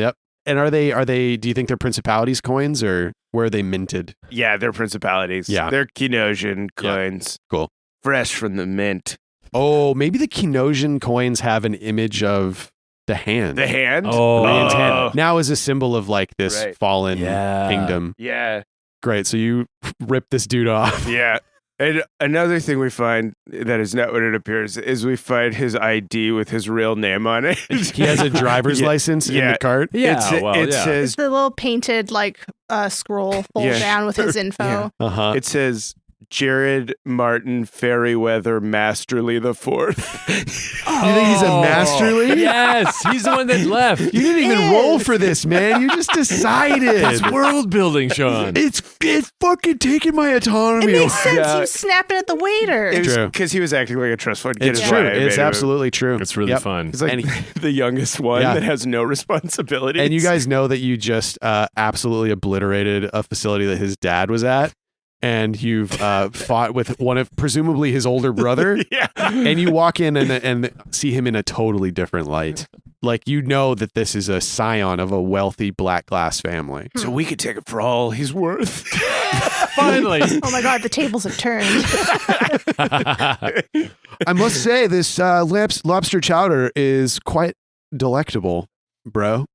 And are they, do you think they're principalities coins or where are they minted? Yeah, they're principalities. Yeah. They're Kenosian coins. Cool. Fresh from the mint. Oh, maybe the Kenosian coins have an image of the hand. The hand? Oh. Rand's Oh. hand. Now is a symbol of like this Right. fallen Yeah. kingdom. Yeah. Great. So you rip this dude off. Yeah. And another thing we find that is not what it appears is we find his ID with his real name on it. He has a driver's Yeah. license in Yeah. the cart. Yeah, it well, yeah. says it's the little painted like scroll fold Yeah. down with his info. Yeah. Uh-huh. it says Jared Martin Fairweather Masterly the Fourth. You think he's a masterly? Yes, he's the one that left. You didn't even Yes. roll for this, man. You just decided. It's world building, Sean. It's fucking taking my It autonomy. makes sense. Yeah. He was snapping at the waiter. It was True. because he was acting like a trustful kid. It's is true. why I made It's him- absolutely true. It's really Yep. fun. He's like And the youngest one Yeah. that has no responsibility. And you guys know that you just absolutely obliterated a facility that his dad was at, and you've fought with one of presumably his older brother, yeah. and you walk in and see him in a totally different light. Like you know that this is a scion of a wealthy black glass family. So we could take it for all he's worth. Finally. Oh my god, the tables have turned. I must say, this lobster chowder is quite delectable, bro.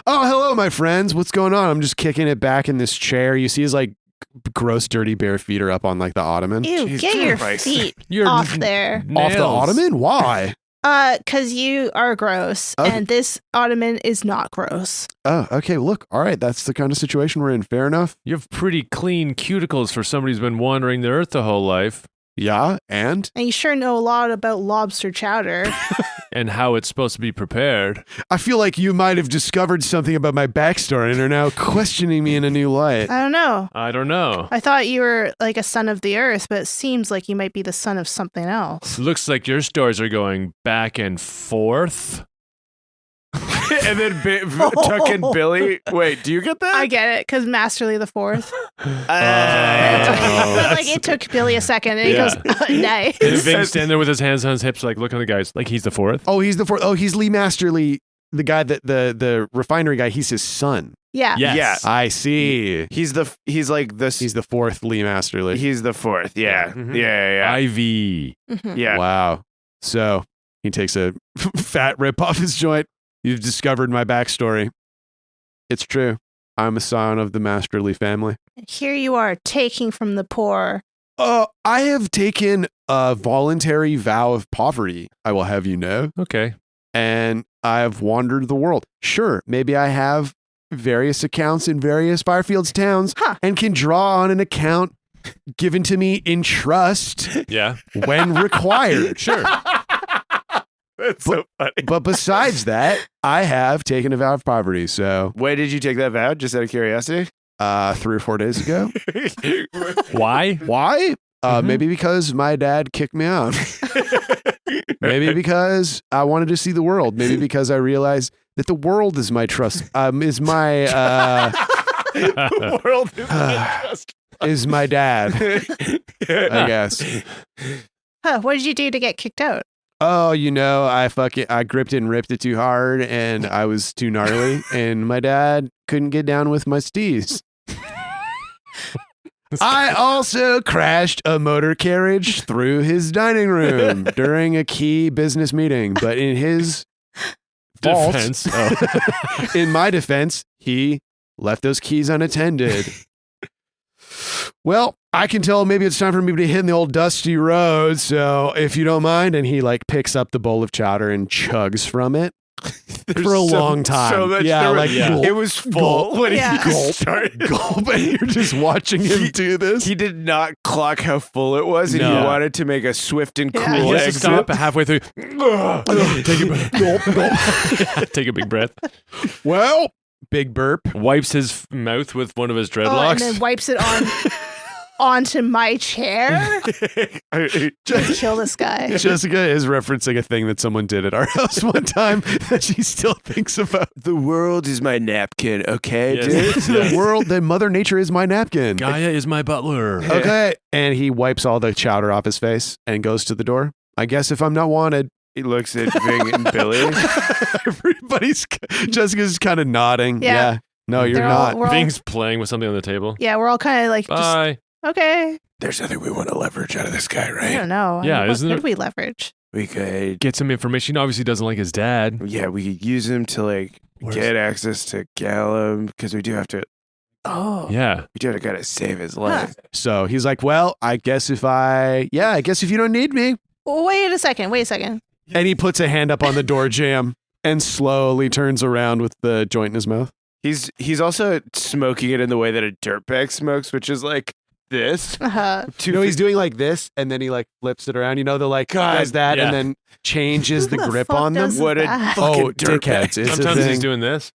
Oh, hello, my friends. What's going on? I'm just kicking it back in this chair. You see his like gross, dirty bare feet are up on like the ottoman. Ew, Jesus get your Christ. feet You're off there. Off the ottoman? Why? 'Cause you are gross, Okay. and this ottoman is not gross. Oh, okay. Look, all right. That's the kind of situation we're in. Fair enough. You have pretty clean cuticles for somebody who's been wandering the earth the whole life. Yeah, and And you sure know a lot about lobster chowder. And how it's supposed to be prepared. I feel like you might have discovered something about my backstory and are now questioning me in a new light. I don't know. I don't know. I thought you were like a son of the earth, but it seems like you might be the son of something else. Looks like your stories are going back and forth. And then Tuck and Billy. Wait, do you get that? I get it, because Masterly the Fourth. Oh. Like it took Billy a second, and he Yeah. goes, "Nice." And Ving stand there with his hands on his hips, like looking at the guys, like he's the fourth. Oh, he's the fourth. Oh, he's Lee Masterly, the guy that the refinery guy. He's his son. Yeah. Yes. I see. He's like this. He's the fourth Lee Masterly. He's the fourth. Yeah. Mhm. Yeah. Ivy. Mhm. Yeah. Wow. So he takes a fat rip off his joint. You've discovered my backstory. It's true. I'm a scion of the Masterly family. Here you are, taking from the poor. I have taken a voluntary vow of poverty, I will have you know, Okay. and I've wandered the world. Sure, maybe I have various accounts in various Firefields towns Huh. and can draw on an account given to me in trust Yeah. when required. Sure. That's so funny. But besides that, I have taken a vow of poverty. So When did you take that vow? Just out of curiosity. 3 or 4 days ago. Why? Why? Maybe because my dad kicked me out. Maybe because I wanted to see the world. Maybe because I realized that the world is my trust. Is my World is my trust. is my dad. I guess. Huh, what did you do to get kicked out? Oh, I gripped it and ripped it too hard, and I was too gnarly, and my dad couldn't get down with my steez. I also crashed a motor carriage through his dining room during a key business meeting, but in his fault, Defense. in my defense, he left those keys unattended. Well, I can tell maybe it's time for me to hit the old dusty road, so if you don't mind, and he like picks up the bowl of chowder and chugs from it for a long time. So much Gulp, it was full when Yeah. he started. gulp, and you're just watching him do this. He did not clock how full it was, and No. he wanted to make a swift and cool Yeah. He has to exit. stop halfway through. Take a breath. Take a big breath. Well, big burp. Wipes his mouth with one of his Oh, and dreadlocks. then wipes it onto my chair. Kill this guy. Jessica is referencing a thing that someone did at our house one time that she still thinks about. The world is my napkin, okay, Yes. dude? It's the world that Mother Nature is my napkin. Gaia is my butler. Okay. And he wipes all the chowder off his face and goes to the door. I guess if I'm not wanted. He looks at Ving and Billy. Jessica's kind of nodding. Yeah. No, you're They're all- not. we're all- Ving's playing with something on the table. Yeah, we're all kind of like, just, Bye. okay. There's nothing we want to leverage out of this guy, I right? don't know. Yeah, what isn't could it- we leverage? We could, Get some information. He obviously doesn't like his dad. yeah, we could use him to like get access to Gallum because we do have to. Oh. Yeah. We do gotta save his life. So he's like, well, I guess if you don't need me. Wait a second. And he puts a hand up on the door jamb and slowly turns around with the joint in his mouth. He's also smoking it in the way that a dirtbag smokes, which is like this. He's doing like this, and then he like flips it around. The like does that, yeah. and then changes the Who the grip fuck on them. does What a that? fucking Oh, dickheads! It's Sometimes a he's thing. doing this.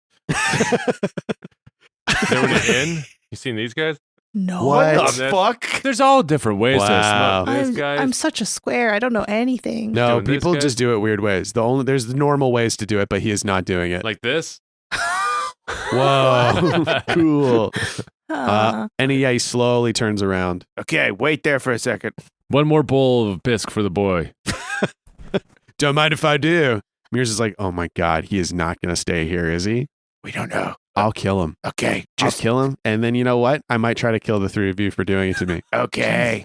Then when you're in, you seen these guys? No. What? What the fuck? There's all different ways Wow. to smoke. This guy. I'm such a square. I don't know anything. No, Doing this, people guys? just do it weird ways. There's the normal ways to do it, but he is not doing it. Like this. Whoa, cool. Uh, And he slowly turns around. Okay, wait there for a second. One more bowl of bisque for the boy. Don't mind if I do. Mears is like, oh my god, he is not gonna stay here, is he? We don't know. I'll kill him. Okay, I'll just kill him, and then you know what? I might try to kill the 3 of you for doing it to me. okay.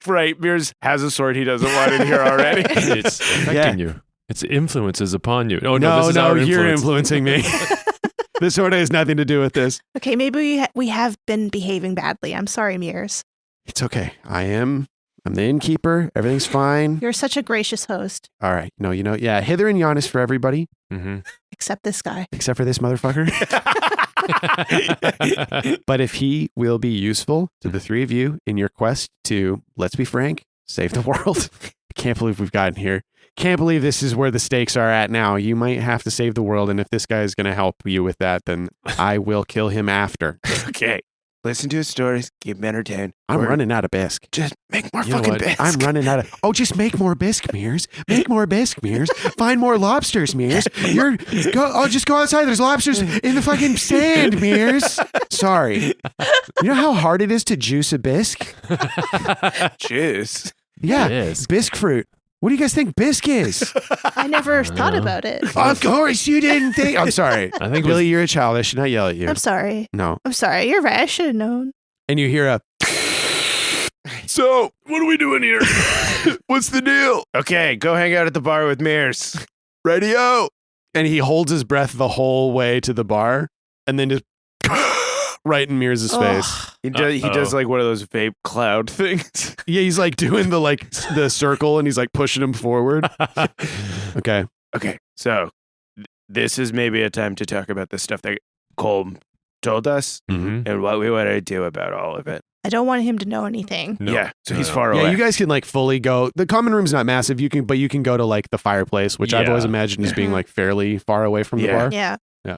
Right, Mears has a sword he doesn't want in here already. It's affecting you. Its influences upon you. Oh, no, No, this is no, our you're influence. influencing me. This order has nothing to do with this. okay, maybe we have been behaving badly. I'm sorry, Mears. It's okay. I'm the innkeeper. Everything's fine. You're such a gracious host, All right. No, yeah, hither and Giannis for everybody, Mm-hmm. except this guy. except for this motherfucker. But if he will be useful to the 3 of you in your quest to, let's be frank, save the world. I can't believe we've gotten here. Can't believe this is where the stakes are at now. You might have to save the world, and if this guy is going to help you with that, then I will kill him after. Okay. Listen to his stories, keep him entertained. I'm We're- running out of bisque. Just make more You know fucking what? bisque. I'm running out of. Oh, just make more bisque, Mears. Make more bisque, Mears. Find more lobsters, Mears. Just go outside. There's lobsters in the fucking sand, Mears. Sorry. You know how hard it is to juice a bisque? Juice. Yeah, Bisque. bisque fruit. What do you guys think bisque is? I never thought about it. Of course you didn't think. I'm sorry. I think Billy, you're a child. I should not yell at you. I'm sorry. No. I'm sorry. You're right. I should have known. And you hear a. So, what are we doing here? What's the deal? Okay, go hang out at the bar with Mears. Radio. And he holds his breath the whole way to the bar and then just right in Mears' face. Ugh. He does like one of those vape cloud things. Yeah, he's like doing the circle and he's like pushing him forward. Okay. Okay, so this is maybe a time to talk about the stuff that Cole told us Mm-hmm. and what we want to do about all of it. I don't want him to know anything. No. Yeah, so he's No. far Yeah, away. you guys can like fully go. The common room's not massive. You can go to like the fireplace, which I've Yeah. always imagined as being Mhm. like fairly far away from the Yeah. bar. Yeah.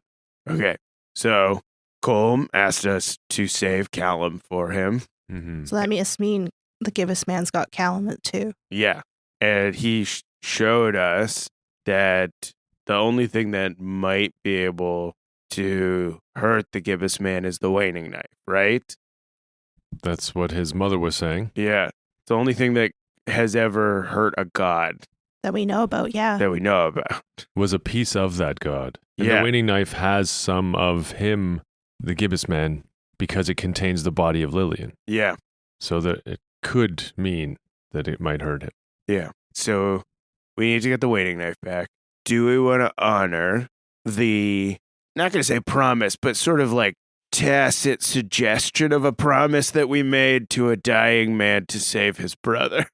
Okay, so Colm asked us to save Callum for him. Mm-hmm. So that must mean the Gibbous Man's got Calumet too. Yeah. And he showed us that the only thing that might be able to hurt the Gibbous Man is the waning knife, right? That's what his mother was saying. Yeah. It's the only thing that has ever hurt a god That we know about, yeah. that we know about. Was a piece of that god. And Yeah. the waning knife has some of him, the Gibbous Man, because it contains the body of Lillian. Yeah. So that it could mean that it might hurt him. Yeah. So we need to get the waning knife back. Do we want to honor the, not going to say promise, but sort of like tacit suggestion of a promise that we made to a dying man to save his brother?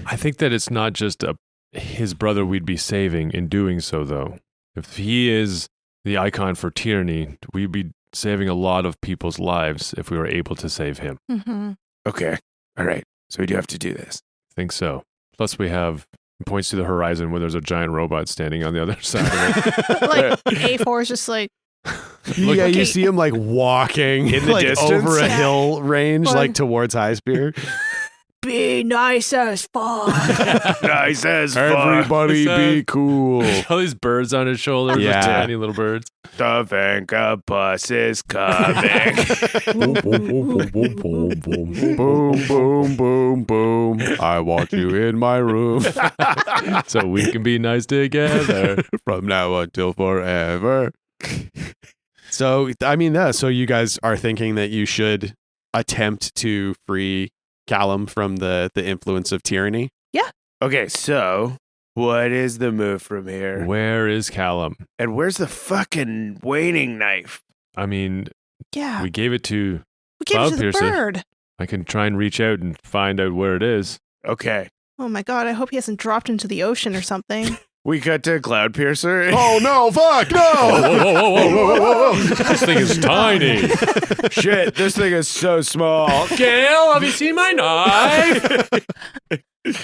I think that it's not just his brother we'd be saving in doing so, though. If he is the icon for tyranny, we'd be saving a lot of people's lives if we were able to save him. Mm-hmm. Okay. All right. So we do have to do this. I think so. Plus, we have points to the horizon where there's a giant robot standing on the other side of it. Like A4 is just like, Yeah, Okay. you see him like walking In the like distance? over a Yeah. hill range, Fun. like towards High Spear. be nice as fuck. Nice as fuck. Everybody be cool. All these birds on his shoulder, Yeah. just tiny little birds. The Vanka bus is coming. Boom, boom, boom, boom. I want you in my room So we can be nice together. from now until forever. So, I mean, so you guys are thinking that you should attempt to free Callum from the influence of tyranny? Okay, so what is the move from here? Where is Callum? And where's the fucking waning knife? I mean, Yeah. we gave it to. We gave it to the Cloudpiercer. bird. I can try and reach out and find out where it is. Okay. Oh my god, I hope he hasn't dropped into the ocean or something. We cut to Cloudpiercer. Oh, no, fuck, no! Whoa. This thing is tiny. Shit, this thing is so small. Gail, have you seen my knife?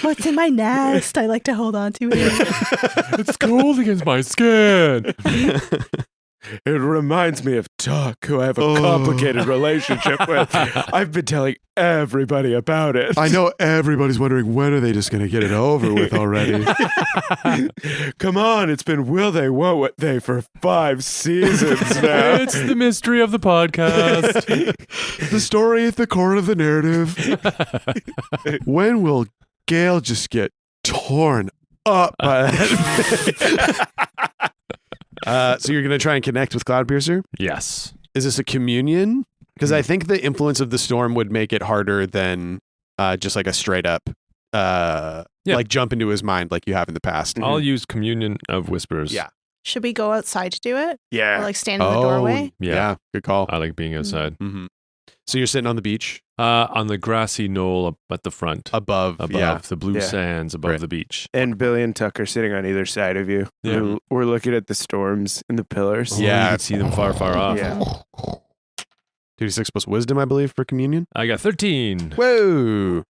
What's in my nest? I like to hold on to it. It's cold against my skin. It reminds me of Tuck, who I have a complicated relationship with. I've been telling everybody about it. I know everybody's wondering, when are they just going to get it over with already? Come on, it's been will they, won't they for 5 seasons now. It's the mystery of the podcast. The story at the core of the narrative. When will Gale just get torn up by that? So you're going to try and connect with Cloudpiercer? Yes. Is this a communion? Because I think the influence of the storm would make it harder than just like a straight up, like jump into his mind like you have in the past. I'll use Communion of Whispers. Yeah. Should we go outside to do it? Or Yeah. like stand in the doorway? Yeah. Good call. I like being outside. Mm-hmm. So you're sitting on the beach On the grassy knoll up at the front. above. Above the blue Yeah. sands, above Right. the beach. And Billy and Tuck are sitting on either side of you. Yeah. We're looking at the storms and the pillars. Oh, Yeah. you can see them far, far off. Yeah. 2d6 plus wisdom, I believe, for communion. I got 13. Whoa!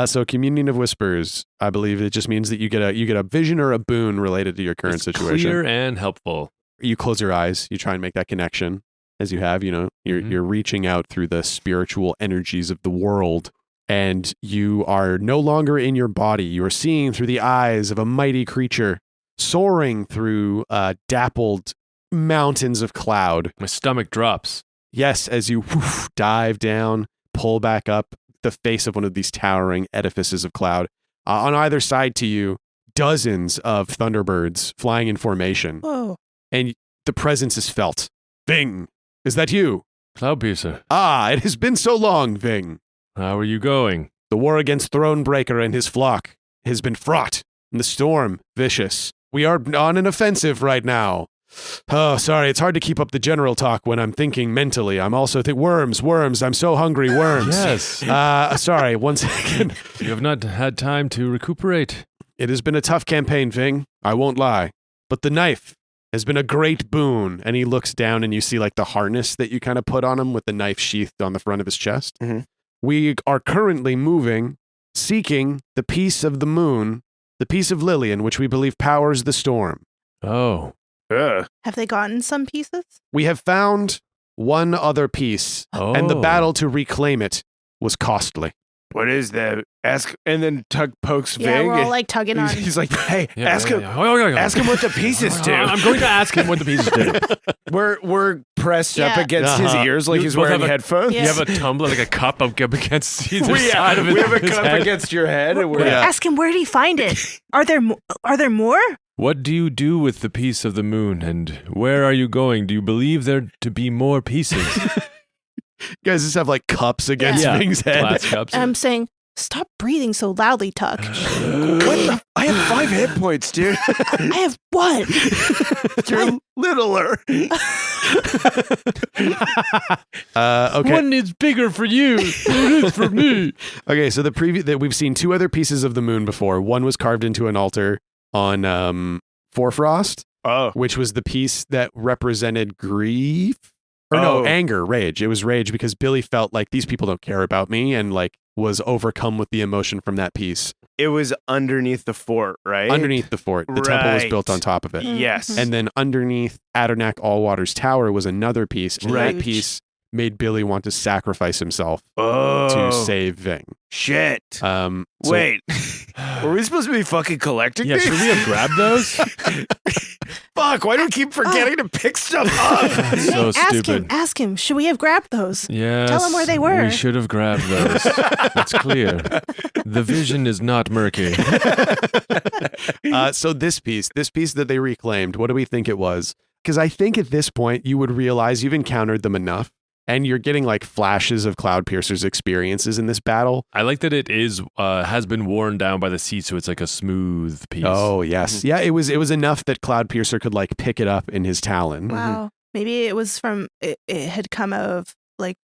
So communion of whispers, I believe it just means that you get a vision or a boon related to your current It's situation. clear and helpful. You close your eyes, you try and make that connection as you have, you're reaching out through the spiritual energies of the world, and you are no longer in your body. You are seeing through the eyes of a mighty creature soaring through dappled mountains of cloud. My stomach drops. Yes, as you dive down, pull back up the face of one of these towering edifices of cloud. On either side to you, dozens of thunderbirds flying in formation, Whoa. and the presence is felt. Ving, is that you? Cloudpiercer, Ah, it has been so long, Ving. how are you going? The war against Thronebreaker and his flock has been fraught, and the storm vicious. We are on an offensive right now. Oh, sorry, it's hard to keep up the general talk when I'm thinking mentally. I'm also worms, I'm so hungry, worms. Yes. Sorry, one second. You have not had time to recuperate. It has been a tough campaign, Ving. I won't lie. But the knife has been a great boon. And he looks down and you see like the harness that you kind of put on him with the knife sheathed on the front of his chest. Mhm. We are currently moving, seeking the piece of the moon, the piece of Lillian, which we believe powers the storm. Oh. Ugh. Have they gotten some pieces? We have found one other piece, and the Oh. battle to reclaim it was costly. What is that? Ask, and then Tug pokes Yeah, Ving. we're all and like tugging on. he's like, hey, Yeah, ask him. Yeah. Ask him what the pieces do. I'm going to ask him what the pieces do. We're pressed up Yeah. against his ears like You he's both wearing have a- headphones. Yeah. You have a tumbler, like a cup up against either we side of it. we have a his cup head. against your head, and we're Yeah. Ask him, where did he find it? Are there more? What do you do with the piece of the moon, and where are you going? Do you believe there to be more pieces? You guys just have like cups against Yeah. Ving's head. Glass cups. I'm saying, stop breathing so loudly, Tuck. I have 5 hit points, dude. I have one. You're littler. Okay. One is bigger for you than it is for me. Okay, so that we've seen 2 other pieces of the moon before. One was carved into an altar on Forfrost, Oh, which was the piece that represented grief. Or no, Oh. anger, rage. It was rage because Billy felt like these people don't care about me and like was overcome with the emotion from that piece. it was underneath the fort, right? Underneath the fort, the temple was Right. built on top of it. Yes. And then underneath Adarnak Allwater's tower was another piece. And Right. that piece made Billy want to sacrifice himself oh, to save Ving. shit. So- Wait, were we supposed to be fucking collecting Yeah, these? should we have grabbed those? Fuck, why do we keep forgetting to pick stuff up? So stupid. Ask him. Should we have grabbed those? Yes. Tell 'em where they were. We should have grabbed those. That's clear. The vision is not murky. So this piece that they reclaimed, what do we think it was? Because I think at this point you would realize you've encountered them enough and you're getting like flashes of Cloudpiercer's experiences in this battle. I like that it is has been worn down by the sea, so it's like a smooth piece. Oh, yes. Yeah, it was enough that Cloudpiercer could like pick it up in his talon. Wow. Maybe it was from, it had come out of like,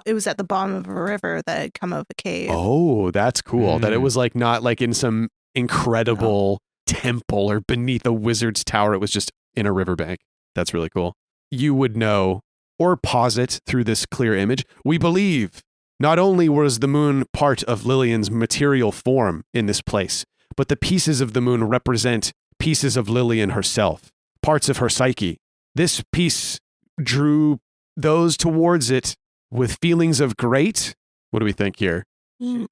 it was at the bottom of a river that had come out of a cave. Oh, that's cool. That it Mm. was like not like in some incredible temple or beneath a wizard's tower. It was just in a riverbank. That's really cool. You would know or posit through this clear image. We believe not only was the moon part of Lillian's material form in this place, but the pieces of the moon represent pieces of Lillian herself, parts of her psyche. This piece drew those towards it with feelings of great. What do we think here?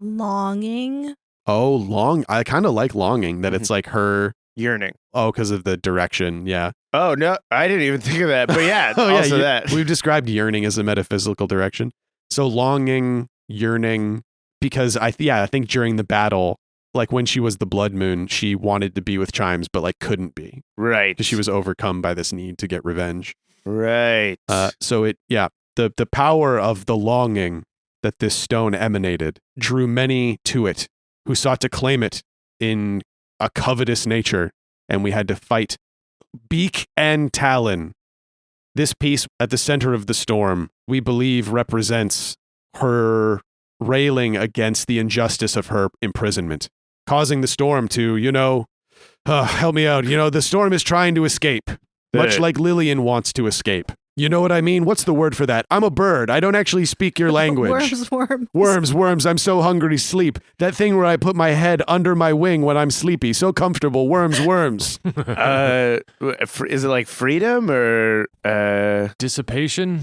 Longing. Oh, I kind of like longing that it's like her. Yearning. Oh, because of the direction. Yeah. Oh, no, I didn't even think of that. But yeah, also that. We've described yearning as a metaphysical direction. So longing, yearning, because I think during the battle, like when she was the Blood Moon, she wanted to be with Chimes, but like couldn't be Right. because she was overcome by this need to get revenge. Right. So the power of the longing that this stone emanated drew many to it who sought to claim it in a covetous nature, and we had to fight beak and talon. This piece at the center of the storm, we believe, represents her railing against the injustice of her imprisonment, causing the storm to, help me out. The storm is trying to escape, much like Lillian wants to escape. You know what I mean? What's the word for that? I'm a bird. I don't actually speak your language. Worms. I'm so hungry to sleep. That thing where I put my head under my wing when I'm sleepy. So comfortable. Worms. Is it like freedom or Dissipation?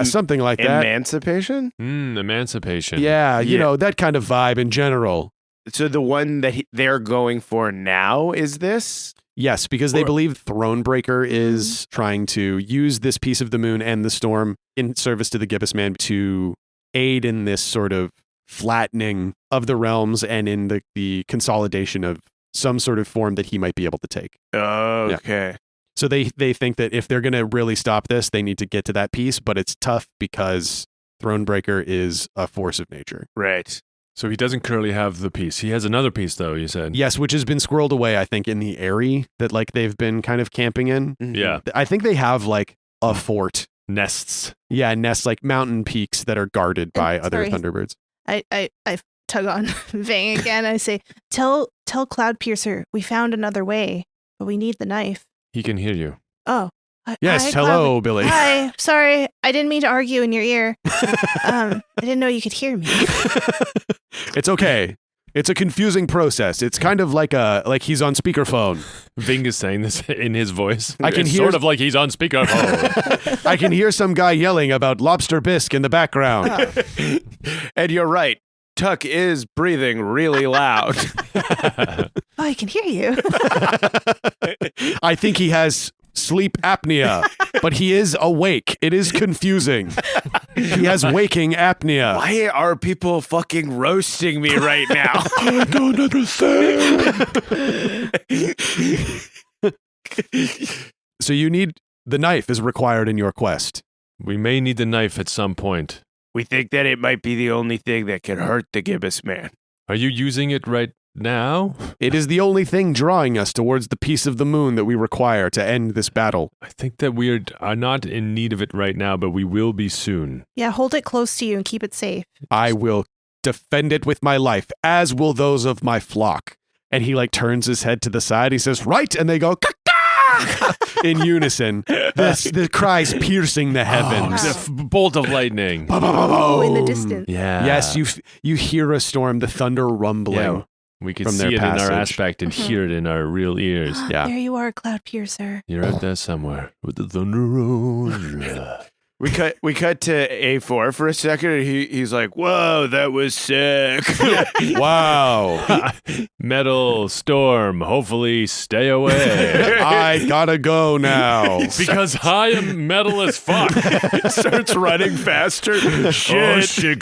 Something like that. emancipation? Emancipation. Yeah, Yeah. that kind of vibe in general. So the one that they're going for now is this? Yes, because they Or- believe Thronebreaker is trying to use this piece of the moon and the storm in service to the Gibbous Man to aid in this sort of flattening of the realms and in the consolidation of some sort of form that he might be able to take. Okay. So they think that if they're going to really stop this, they need to get to that piece, but it's tough because Thronebreaker is a force of nature. Right. So he doesn't currently have the piece. He has another piece, though, you said. Yes, which has been squirreled away, I think, in the Eyrie that like they've been kind of camping in. Yeah. I think they have like a fort. Nests. Yeah, nests like mountain peaks that are guarded by other sorry. Thunderbirds. I tug on Vang again. I say, tell Cloudpiercer we found another way, but we need the knife. He can hear you. Oh. Yes, hi, hello, Billy. Hi. Sorry, I didn't mean to argue in your ear. I didn't know you could hear me. It's okay. It's a confusing process. It's kind of like he's on speakerphone. Ving is saying this in his voice. I can It's hear sort of like he's on speakerphone. I can hear some guy yelling about lobster bisque in the background. And you're right. Tuck is breathing really loud. Oh, I can hear you. I think he has sleep apnea, but he is awake. It is confusing. He has waking apnea. Why are people fucking roasting me right now? I don't understand. So you need the knife is required in your quest. We may need the knife at some point. We think that it might be the only thing that can hurt the Gibbous Man. Are you using it right now? It is the only thing drawing us towards the piece of the moon that we require to end this battle. I think that we are not in need of it right now, but we will be soon. Yeah, hold it close to you and keep it safe. I will defend it with my life, as will those of my flock. And he like turns his head to the side. He says, right. And they go, caca! In unison. The cries piercing the heavens. The bolt of lightning. Oh, in the distance. Yeah. Yes, you hear a storm, the thunder rumbling. Yeah. We can from see their it in our passage. aspect and hear it in our real ears. Yeah. There you are, Cloud Piercer. You're out there somewhere with the thunder rolls. We cut to A4 for a second, and he's like, "Whoa, that was sick." Wow. Metal storm. Hopefully, stay away. I gotta go now. Because I am metal as fuck. Starts running faster. Shit. Shit.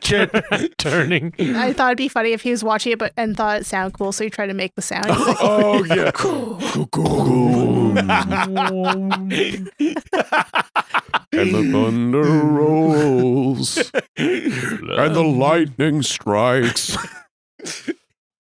Shit. Turning. I thought it'd be funny if he was watching it and thought it sounded cool, so he tried to make the sound. He's like, Oh yeah. And the thunder rolls. And the lightning strikes.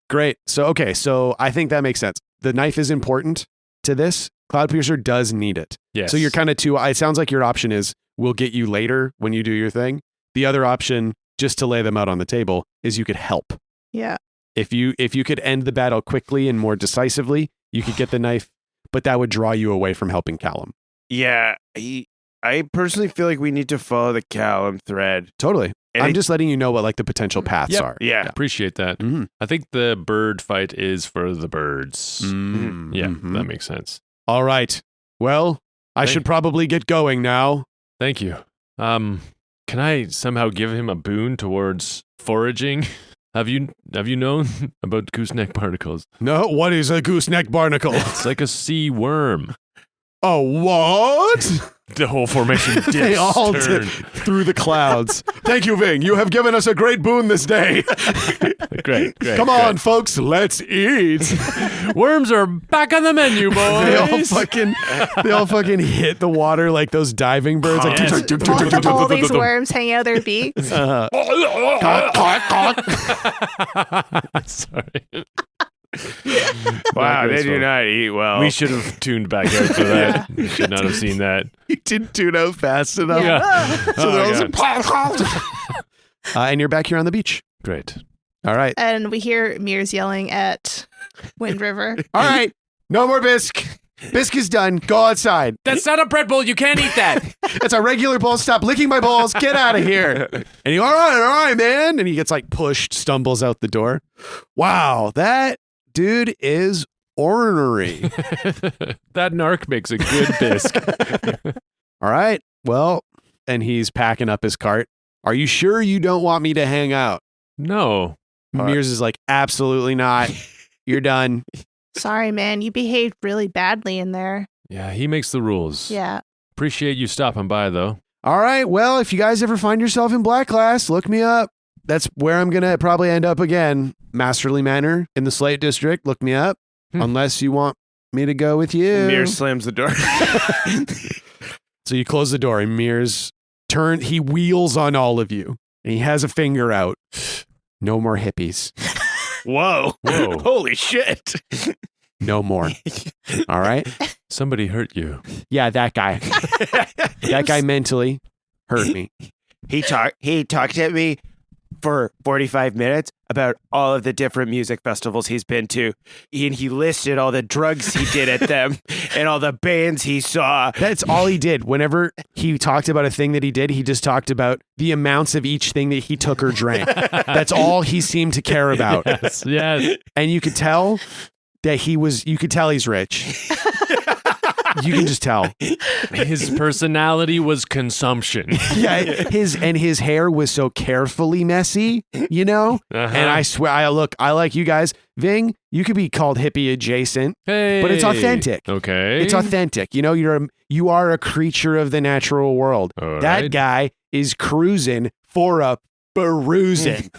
Great. So I think that makes sense. The knife is important to this. Cloudpiercer does need it. Yes. So you're kind of it sounds like your option is we'll get you later when you do your thing. The other option, just to lay them out on the table, is you could help. yeah. If you could end the battle quickly and more decisively, you could get the knife, but that would draw you away from helping Callum. Yeah. I personally feel like we need to follow the Callum thread. Totally. And I'm just letting you know what like the potential paths Yep. are. Yeah. Appreciate that. Mhm. I think the bird fight is for the birds. Mm, Yeah, mhm. that makes sense. All right. Well, I should probably get going now. Thank you. Can I somehow give him a boon towards foraging? Have you known about gooseneck barnacles? No, what is a gooseneck barnacle? It's like a sea worm. Oh, what? The whole formation dips. They all dip through the clouds. Thank you, Ving. You have given us a great boon this day. Great. Come on, folks. Let's eat. Worms are back on the menu, boys. They all fucking hit the water like those diving birds. Like, All these worms hanging out of their beaks. Sorry. Wow, they This do one. not eat well. We should have tuned back out for that. We should not have seen that. You didn't tune out fast enough. Yeah. So they're all God. just- and you're back here on the beach. Great. All right. And we hear Mears yelling at Wind River. All right. No more bisque. Bisque is done. Go outside. That's not a bread bowl. You can't eat that. It's a regular bowl. Stop licking my balls. Get out of here. And he, all right, man. And he gets like pushed, stumbles out the door. Wow, that dude is ornery. That narc makes a good bisque. All right. Well, and he's packing up his cart. Are you sure you don't want me to hang out? No. Mears is like, absolutely not. You're done. Sorry, man. You behaved really badly in there. Yeah, he makes the rules. Yeah. Appreciate you stopping by, though. All right. Well, if you guys ever find yourself in Black Class, look me up. That's where I'm going to probably end up again. Masterly Manor in the Slate District. Look me up. Unless you want me to go with you. Mears slams the door. So you close the door and Mears he wheels on all of you. And he has a finger out. No more hippies. Whoa. Holy shit. No more. All right? Somebody hurt you. Yeah, that guy. That guy mentally hurt me. He talked at me for 45 minutes about all of the different music festivals he's been to. And he listed all the drugs he did at them and all the bands he saw. That's all he did. Whenever he talked about a thing that he did, he just talked about the amounts of each thing that he took or drank. That's all he seemed to care about. Yes. And you could tell that you could tell he's rich. You can just tell. His personality was consumption. Yeah, his hair was so carefully messy, you know? Uh-huh. And I swear, I like you guys. Ving, you could be called hippie adjacent, Hey. but it's authentic. Okay. It's authentic. You know, you are a creature of the natural world. All That right. guy is cruising for a perusing.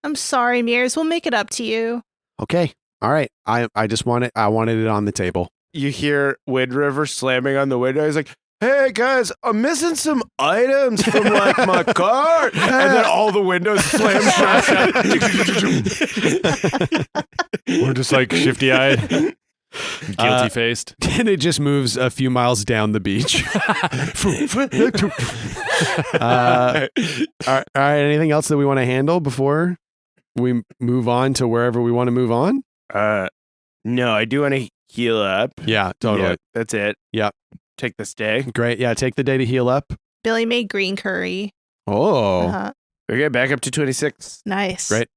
I'm sorry, Mears. We'll make it up to you. Okay. All right. I wanted it on the table. You hear Wind River slamming on the window. He's like, hey guys, I'm missing some items from like my car. And then all the windows slam shut. We're just like shifty-eyed, guilty-faced. And it just moves a few miles down the beach. All right. Anything else that we want to handle before we move on to wherever we want to move on? No, I do want to heal up. Yeah, totally. Yeah, that's it. Yeah. Take this day. Great. Yeah. Take the day to heal up. Billy made green curry. Oh, Uh-huh. Okay, back up to 26. Nice. Great.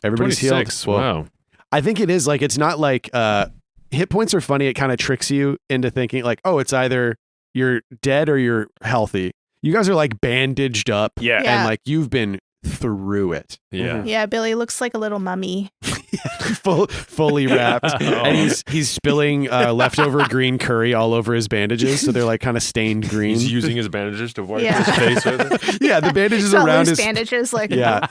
Everybody's 26. healed. Well, Wow. I think it is like, it's not like hit points are funny. It kind of tricks you into thinking like, oh, it's either you're dead or you're healthy. You guys are like bandaged up Yeah. Yeah. and like you've been through it. Yeah. Yeah, Billy looks like a little mummy. Fully wrapped. And he's spilling leftover green curry all over his bandages. So they're like kind of stained green. He's using his bandages to wipe Yeah. his face with it. Yeah, the bandages It's not around loose his bandages. Like, Yeah.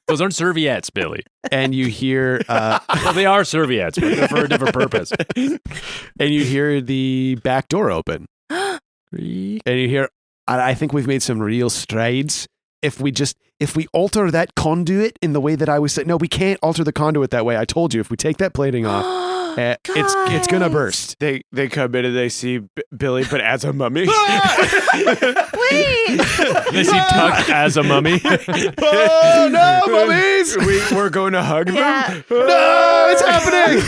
Those aren't serviettes, Billy. And you hear Well, they are serviettes, but they're for a different purpose. and you hear the back door open. And you hear, I think we've made some real strides. If we alter that conduit in the way that I was saying, no, we can't alter the conduit that way. I told you, if we take that plating off, it's gonna burst. They come in and they see Billy, but as a mummy. Wait. They see Tuck as a mummy. Oh no, mummies! We're going to hug them. Yeah. No, it's happening!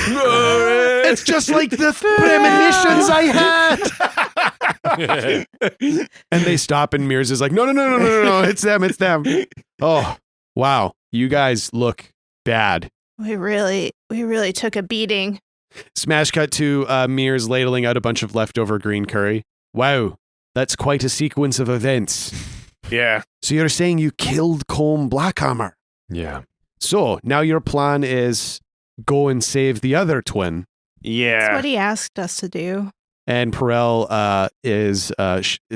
It's just like the premonitions I had. And they stop, and Mears is like, no, it's them. Oh, wow. You guys look bad. We really took a beating. Smash cut to Mears ladling out a bunch of leftover green curry. Wow, that's quite a sequence of events. Yeah. So you're saying you killed Colm Blackhammer. Yeah. So now your plan is go and save the other twin. That's Yeah. what he asked us to do. And Perel is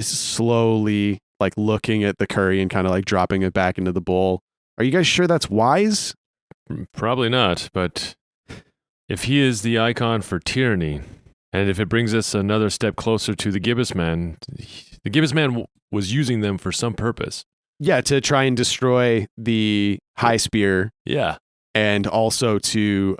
slowly like looking at the curry and kind of like dropping it back into the bowl. Are you guys sure that's wise? Probably not, but if he is the icon for tyranny, and if it brings us another step closer to the Gibbous Man, the Gibbous Man was using them for some purpose. Yeah, to try and destroy the High Spear, Yeah. and also to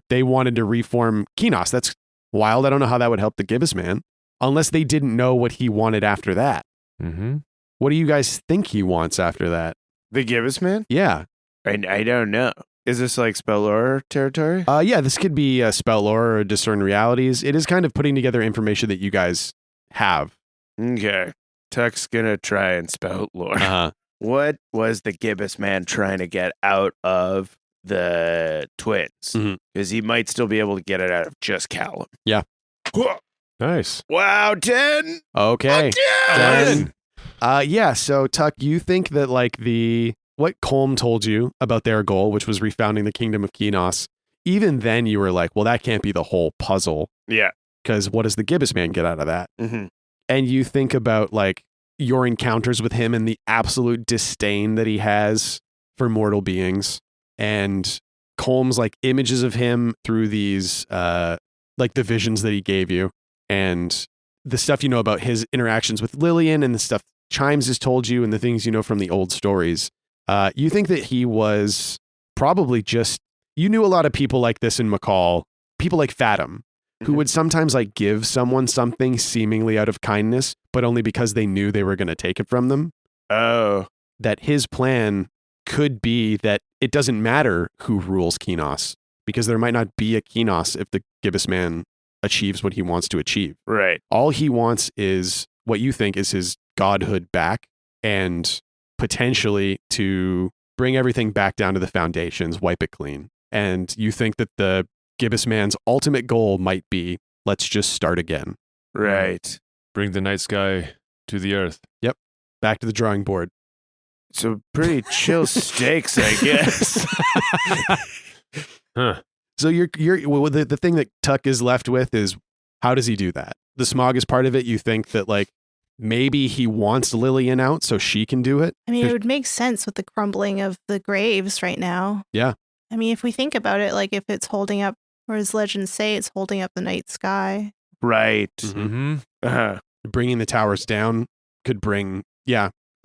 they wanted to reform Kinos. That's wild. I don't know how that would help the Gibbous Man, unless they didn't know what he wanted after that. Mm-hmm. What do you guys think he wants after that? The Gibbous Man? Yeah. I don't know. Is this like Spout Lore territory? Yeah, this could be a Spout Lore or Discern Realities. It is kind of putting together information that you guys have. Okay. Tuck's gonna try and Spout Lore. Uh-huh. What was the Gibbous Man trying to get out of the twins? Mhm. Because he might still be able to get it out of just Callum. Yeah. Nice. Wow, 10! Okay. Ten! Yeah, so Tuck, you think that like what Colm told you about their goal, which was refounding the kingdom of Kinos, even then you were like, well, that can't be the whole puzzle, Yeah. because what does the Gibbous Man get out of that? Mm-hmm. And you think about like your encounters with him and the absolute disdain that he has for mortal beings, and Colm's like images of him through these like the visions that he gave you, and the stuff you know about his interactions with Lillian, and the stuff Chimes has told you, and the things you know from the old stories. You think that he was probably just, you knew a lot of people like this in McCall, people like Fathom, who Mhm. would sometimes like give someone something seemingly out of kindness, but only because they knew they were going to take it from them. Oh. that his plan could be that it doesn't matter who rules Kinos, because there might not be a Kinos if the Gibbous Man achieves what he wants to achieve. Right. All he wants is what you think is his godhood back, and potentially to bring everything back down to the foundations, wipe it clean. And you think that the Gibbous Man's ultimate goal might be, let's just start again. Right. Bring the night sky to the earth. Back to the drawing board. So pretty chill stakes, I guess. Huh. So well, the thing that Tuck is left with is, how does he do that? The smog is part of it. You think that like maybe he wants Lillian out so she can do it? I mean, it would make sense with the crumbling of the graves right now. Yeah. I mean, if we think about it, like if it's holding up, or as legends say, it's holding up the night sky. Right. Mm-hmm. Uh-huh. Bringing the towers down could bring,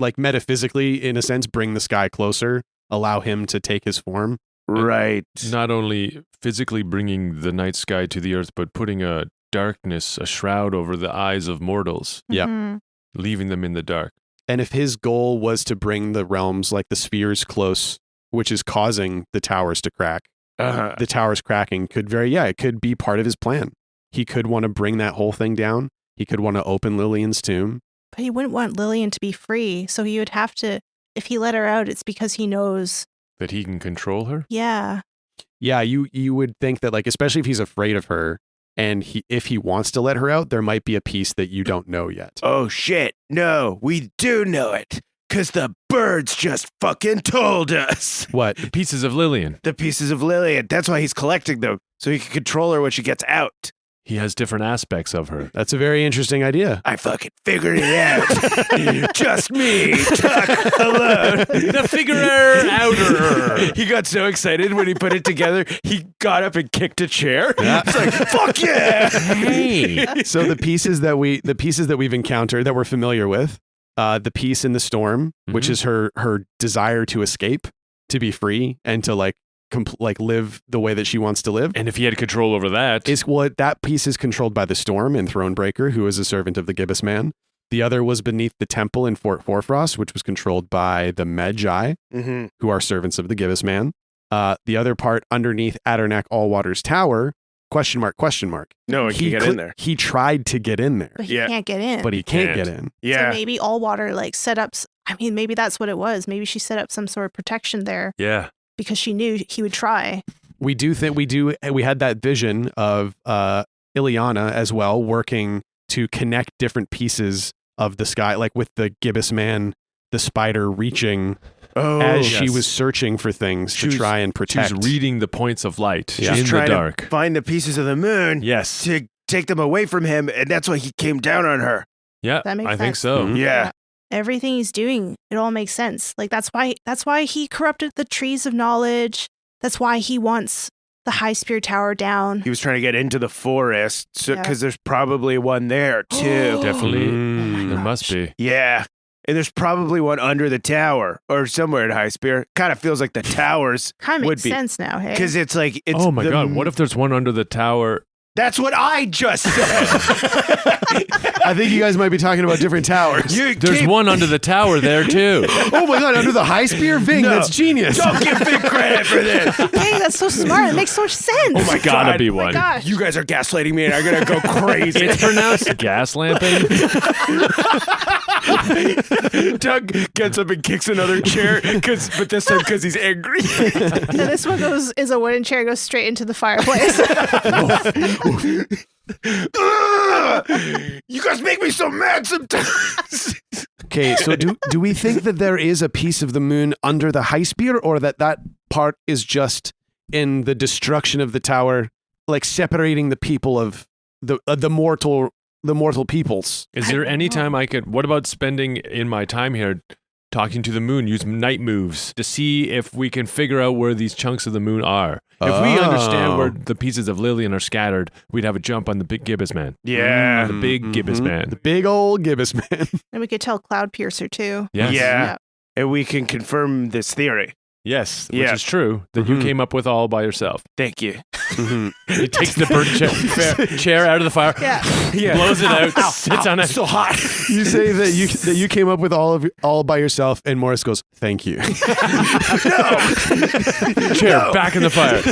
like metaphysically, in a sense, bring the sky closer, allow him to take his form. Right. Not only physically bringing the night sky to the earth, but putting a darkness, a shroud over the eyes of mortals, Yep. Mhm. leaving them in the dark. And if his goal was to bring the realms, like the spheres, close, which is causing the towers to crack, Uh-huh. the towers cracking could it could be part of his plan. He could want to bring that whole thing down. He could want to open Lillian's tomb. But he wouldn't want Lillian to be free, so he would have to, if he let her out, it's because he knows, That he can control her? yeah. Yeah, you would think that, like, especially if he's afraid of her, and if he wants to let her out, there might be a piece that you don't know yet. Oh, shit. No, we do know it. Because the birds just fucking told us. What? The pieces of Lillian. The pieces of Lillian. That's why he's collecting them. So he can control her when she gets out. He has different aspects of her. That's a very interesting idea. I fucking figured it out. Just me, Tuck, alone. The figure-outer. He got so excited when he put it together, he got up and kicked a chair. Yeah. It's like, fuck yeah! Hey. So the pieces that we've encountered that we're familiar with, the piece in the storm, which Mhm. is her desire to escape, to be free, and to like live the way that she wants to live. And if he had control over that, Is what that piece is controlled by the Storm and Thronebreaker, who is a servant of the Gibbous Man. The other was beneath the temple in Fort Forfrost, which was controlled by the Magi, Mm-hmm. who are servants of the Gibbous Man. The other part underneath Adarnak Allwater's tower, question mark. No, he can get in there. He tried to get in there, But he Yeah. can't get in. but he can't can't. get in. Yeah. So maybe Allwater like set up, I mean, maybe that's what it was. Maybe she set up some sort of protection there yeah. because she knew he would try. We had that vision of Ileana as well, working to connect different pieces of the sky, like with the Gibbous Man, the spider reaching Oh, as she yes. was searching for things She to was- try and She protect. was reading the points of light Yeah. in She's the trying dark. to find the pieces of the moon Yes. to take them away from him, and that's why he came down on her. Yeah, That makes I think sense. so. Mhm. Yeah. Everything he's doing, it all makes sense. Like that's why he corrupted the trees of knowledge. That's why he wants the High Spear Tower down. He was trying to get into the forest Yeah. because there's probably one there too. Definitely. Mm. There must be. Yeah. And there's probably one under the tower or somewhere at High Spear. Kind of feels like the towers Kind of would makes be. sense now, hey? because it's like it's Oh my the- God. What if there's one under the tower? That's what I just said. I think you guys might be talking about different towers. There's one under the tower there too. Oh my God, under the High Spear? Ving, No. that's genius. Don't give big credit for this. Hey, that's so smart. It makes so much sense. Oh my Gotta God. be Oh my one. gosh. You guys are gaslighting me and I'm going to go crazy. It's pronounced gas lamping. Doug gets up and kicks another chair, but this time because he's angry. And this one is a wooden chair, goes straight into the fireplace. Ugh! You guys make me so mad sometimes. Okay, so do we think that there is a piece of the moon under the High Spear, or that part is just in the destruction of the tower, like separating the people of the mortal peoples? Is there any time I could? What about spending in my time here talking to the moon? Use night moves to see if we can figure out where these chunks of the moon are. If we understand where the pieces of Lillian are scattered, we'd have a jump on the big Gibbous Man. Yeah. The big Gibbous Man. The big old Gibbous Man. And we could tell Cloud Piercer too. Yes. Yeah. And we can confirm this theory. Yes, Yeah. which is true, that you came up with all by yourself. Thank you. He takes the burnt chair out of the fire, Yeah. blows it out, sits on it. So hot. You say that you came up with all by yourself, and Morris goes, "Thank you." Chair back in the fire.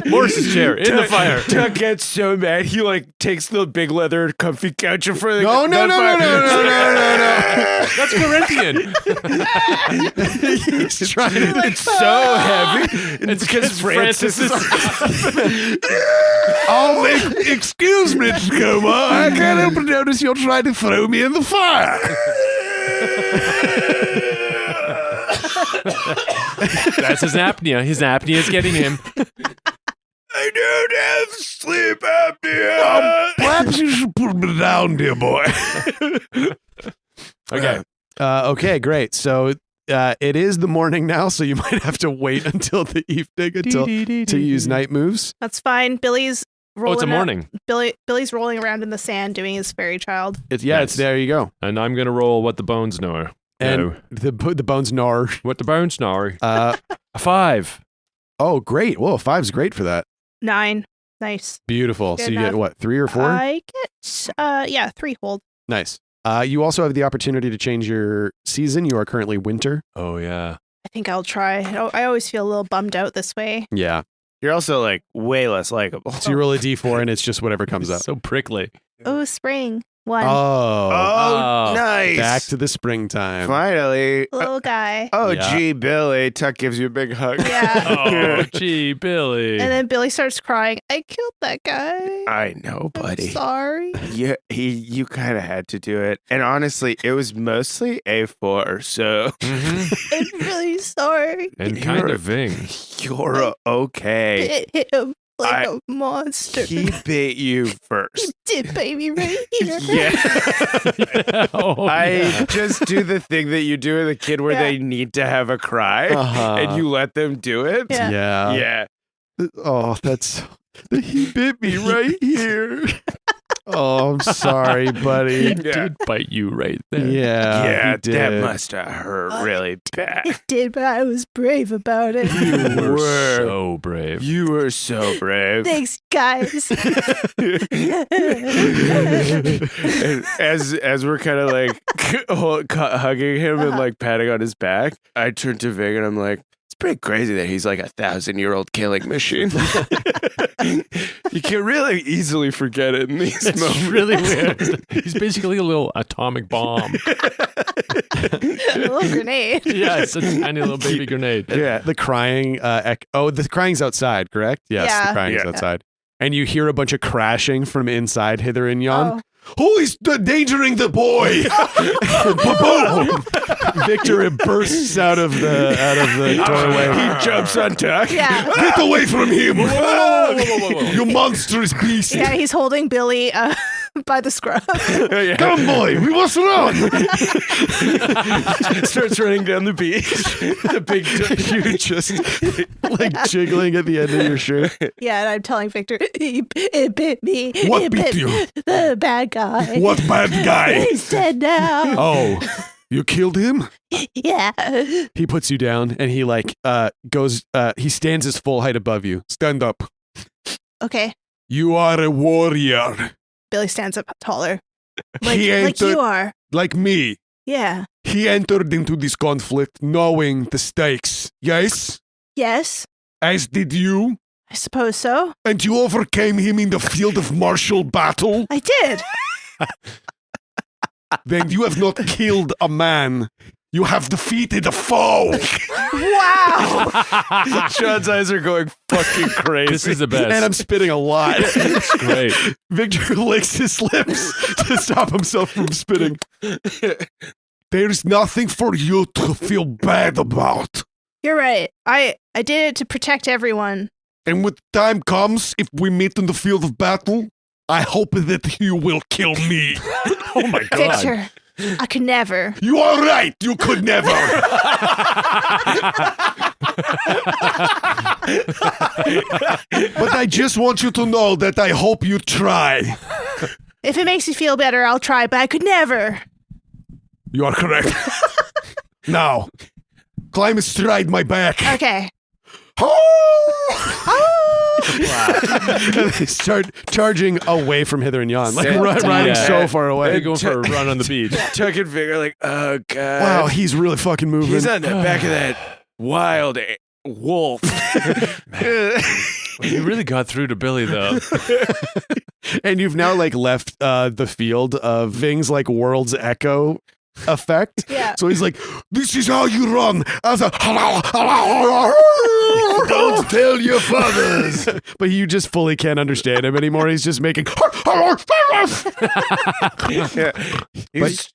Morris's chair in the fire. Tuck gets so mad, he like takes the big leather comfy couch in front of the No. That's Corinthian. He's trying to. It's so heavy. It's because Francis is. Oh, excuse me, Tacoma. I can't help but notice you're trying to throw me in the fire. That's his apnea. His apnea is getting him. I don't have sleep apnea. Perhaps you should put me down, dear boy. Okay. Okay, great. So it is the morning now, so you might have to wait until the evening to use night moves. That's fine. Billy's rolling. Oh, it's a morning. Billy's rolling around in the sand doing his fairy child. It's Nice. there you go. And I'm going to roll what the bones know. And the bones gnar. What the bones know. Uh, A 5. oh, great. Whoa, 5's great for that. 9. Nice. Beautiful. Good So you get enough. what, 3 or 4? I get 3 hold. Nice. You also have the opportunity to change your season. You are currently winter. Oh, yeah. I think I'll try. I always feel a little bummed out this way. Yeah. You're also like way less likable. So you roll a d4 and it's just whatever comes up. So prickly. Oh, spring. 1. Oh, Oh, nice. back to the springtime. Finally. Little guy. Oh, Yeah. gee, Billy. Tuck gives you a big hug. Yeah. Oh, gee, Billy. And then Billy starts crying. I killed that guy. I know, I'm buddy. sorry. Yeah, you kind of had to do it. And honestly, it was mostly A4, so Mhm. I'm really sorry. And kind of Ving. you're okay. It hit him like I- a monster. He bit you He first. did, baby, right here. Yeah. Oh, I yeah. just do the thing that you do with a kid where Yeah. they need to have a cry Uh-huh. and you let them do it. Yeah. Yeah. Yeah. Oh, he bit me right here. Oh, I'm sorry, buddy. He did bite you right there. Yeah. Yeah, he did. that must have hurt really bad. It did, but I was brave about it. You were were. so brave. You were so brave. Thanks, guys. And as we're kind of like hugging him and like patting on his back, I turn to Vig and I'm like, it's pretty crazy that he's like 1,000-year-old killing machine. You can really easily forget it in these It's moments. really weird. He's basically a little atomic bomb. A little grenade. Yeah, it's a tiny little baby grenade. Yeah. The crying. The crying's outside, correct? Yes, Yeah. the crying's Yeah. outside. And you hear a bunch of crashing from inside Hither and Yon. Oh. Who is endangering the boy? Boom! Victor bursts out of the doorway. He jumps on Tuck. Yeah. Get away from him! You monstrous beast! Yeah, he's holding Billy by the scruff. Come, boy, we must run! Starts running down the beach. The big You're just like jiggling at the end of your shirt. Yeah, and I'm telling Victor, it bit me. What It bit you? The bad guy. What bad guy? He's dead now. Oh, you killed him? Yeah. He puts you down and he he stands his full height above you. Stand up. Okay. You are a warrior. Billy stands up taller. Like He ain't you are. Like me. Yeah. He entered into this conflict knowing the stakes. Yes? Yes. As did you. I suppose so. And you overcame him in the field of martial battle. I did. Then you have not killed a man. You have defeated a foe. Wow. Sean's eyes are going fucking crazy. This is the best. And I'm spitting a lot. It's great. Victor licks his lips to stop himself from spitting. There's nothing for you to feel bad about. You're right. I did it to protect everyone. And when time comes, if we meet in the field of battle, I hope that you will kill me. Oh my god. Victor, I could never. You are right. You could never. But I just want you to know that I hope you try. If it makes you feel better, I'll try, but I could never. You are correct. Now, Climb astride my back. Okay. And they start charging away from hither and yon, like Sit riding down. so far They're away. going for a run on the beach. Tuck and Finger like, oh god. Wow, he's really fucking moving. He's on the back of that wild wolf. You really got through to Billy, though. And you've now like left the field of things like World's Echo effect. Yeah. So he's like, this is how you run as a don't tell your fathers. But you just fully can't understand him anymore. He's just making Yeah.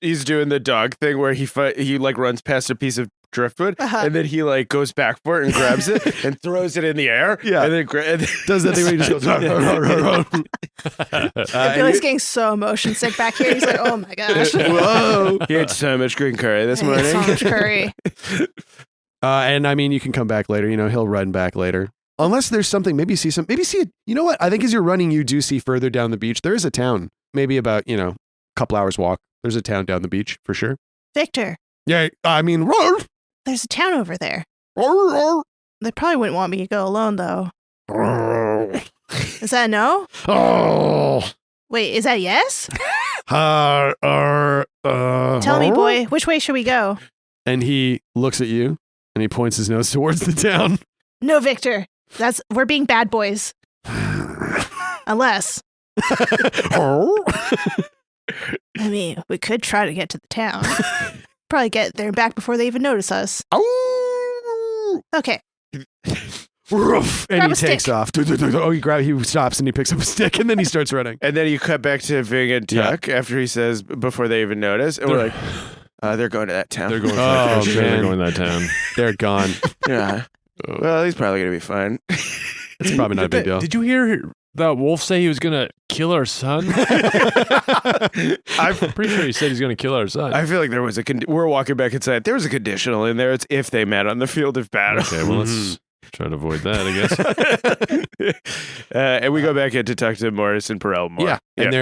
He's doing the dog thing where he like runs past a piece of driftwood and then he like goes back for it and grabs it and throws it in the air. Yeah. And then does that thing where he just goes Billy's getting so motion sick back here. He's like, oh my gosh. Whoa. He had so much green curry this I ate morning. so much curry. and I mean, you can come back later. You know, he'll run back later. Unless there's something, maybe see it. You know what? I think as you're running, you do see further down the beach. There is a town, maybe about, a couple hours walk. There's a town down the beach for sure. Victor, Yeah. I mean, there's a town over there. They probably wouldn't want me to go alone, though. Is that a no? Wait, is that a yes? Tell me, boy, which way should we go? And he looks at you and he points his nose towards the town. No, Victor. We're being bad boys. Unless, I mean, we could try to get to the town. Probably get there and back before they even notice us. Okay. Roof, and Grab he a takes stick. off. He stops and he picks up a stick and then he starts running. And then you cut back to Ving and Tuck after he says before they even notice. And we're like, they're going to that town. They're going. Oh, For sure. man. They're going to that town. They're gone. Yeah. Well, he's probably going to be fine. It's probably not a big deal. Did you hear that wolf say he was gonna kill our son? I'm pretty sure he said he's gonna kill our son. I feel like there was we're walking back inside. There was a conditional in there. It's if they met on the field of battle. Okay, well let's try to avoid that, I guess. And we go back in to talk to Morris and Perel more. Yeah. And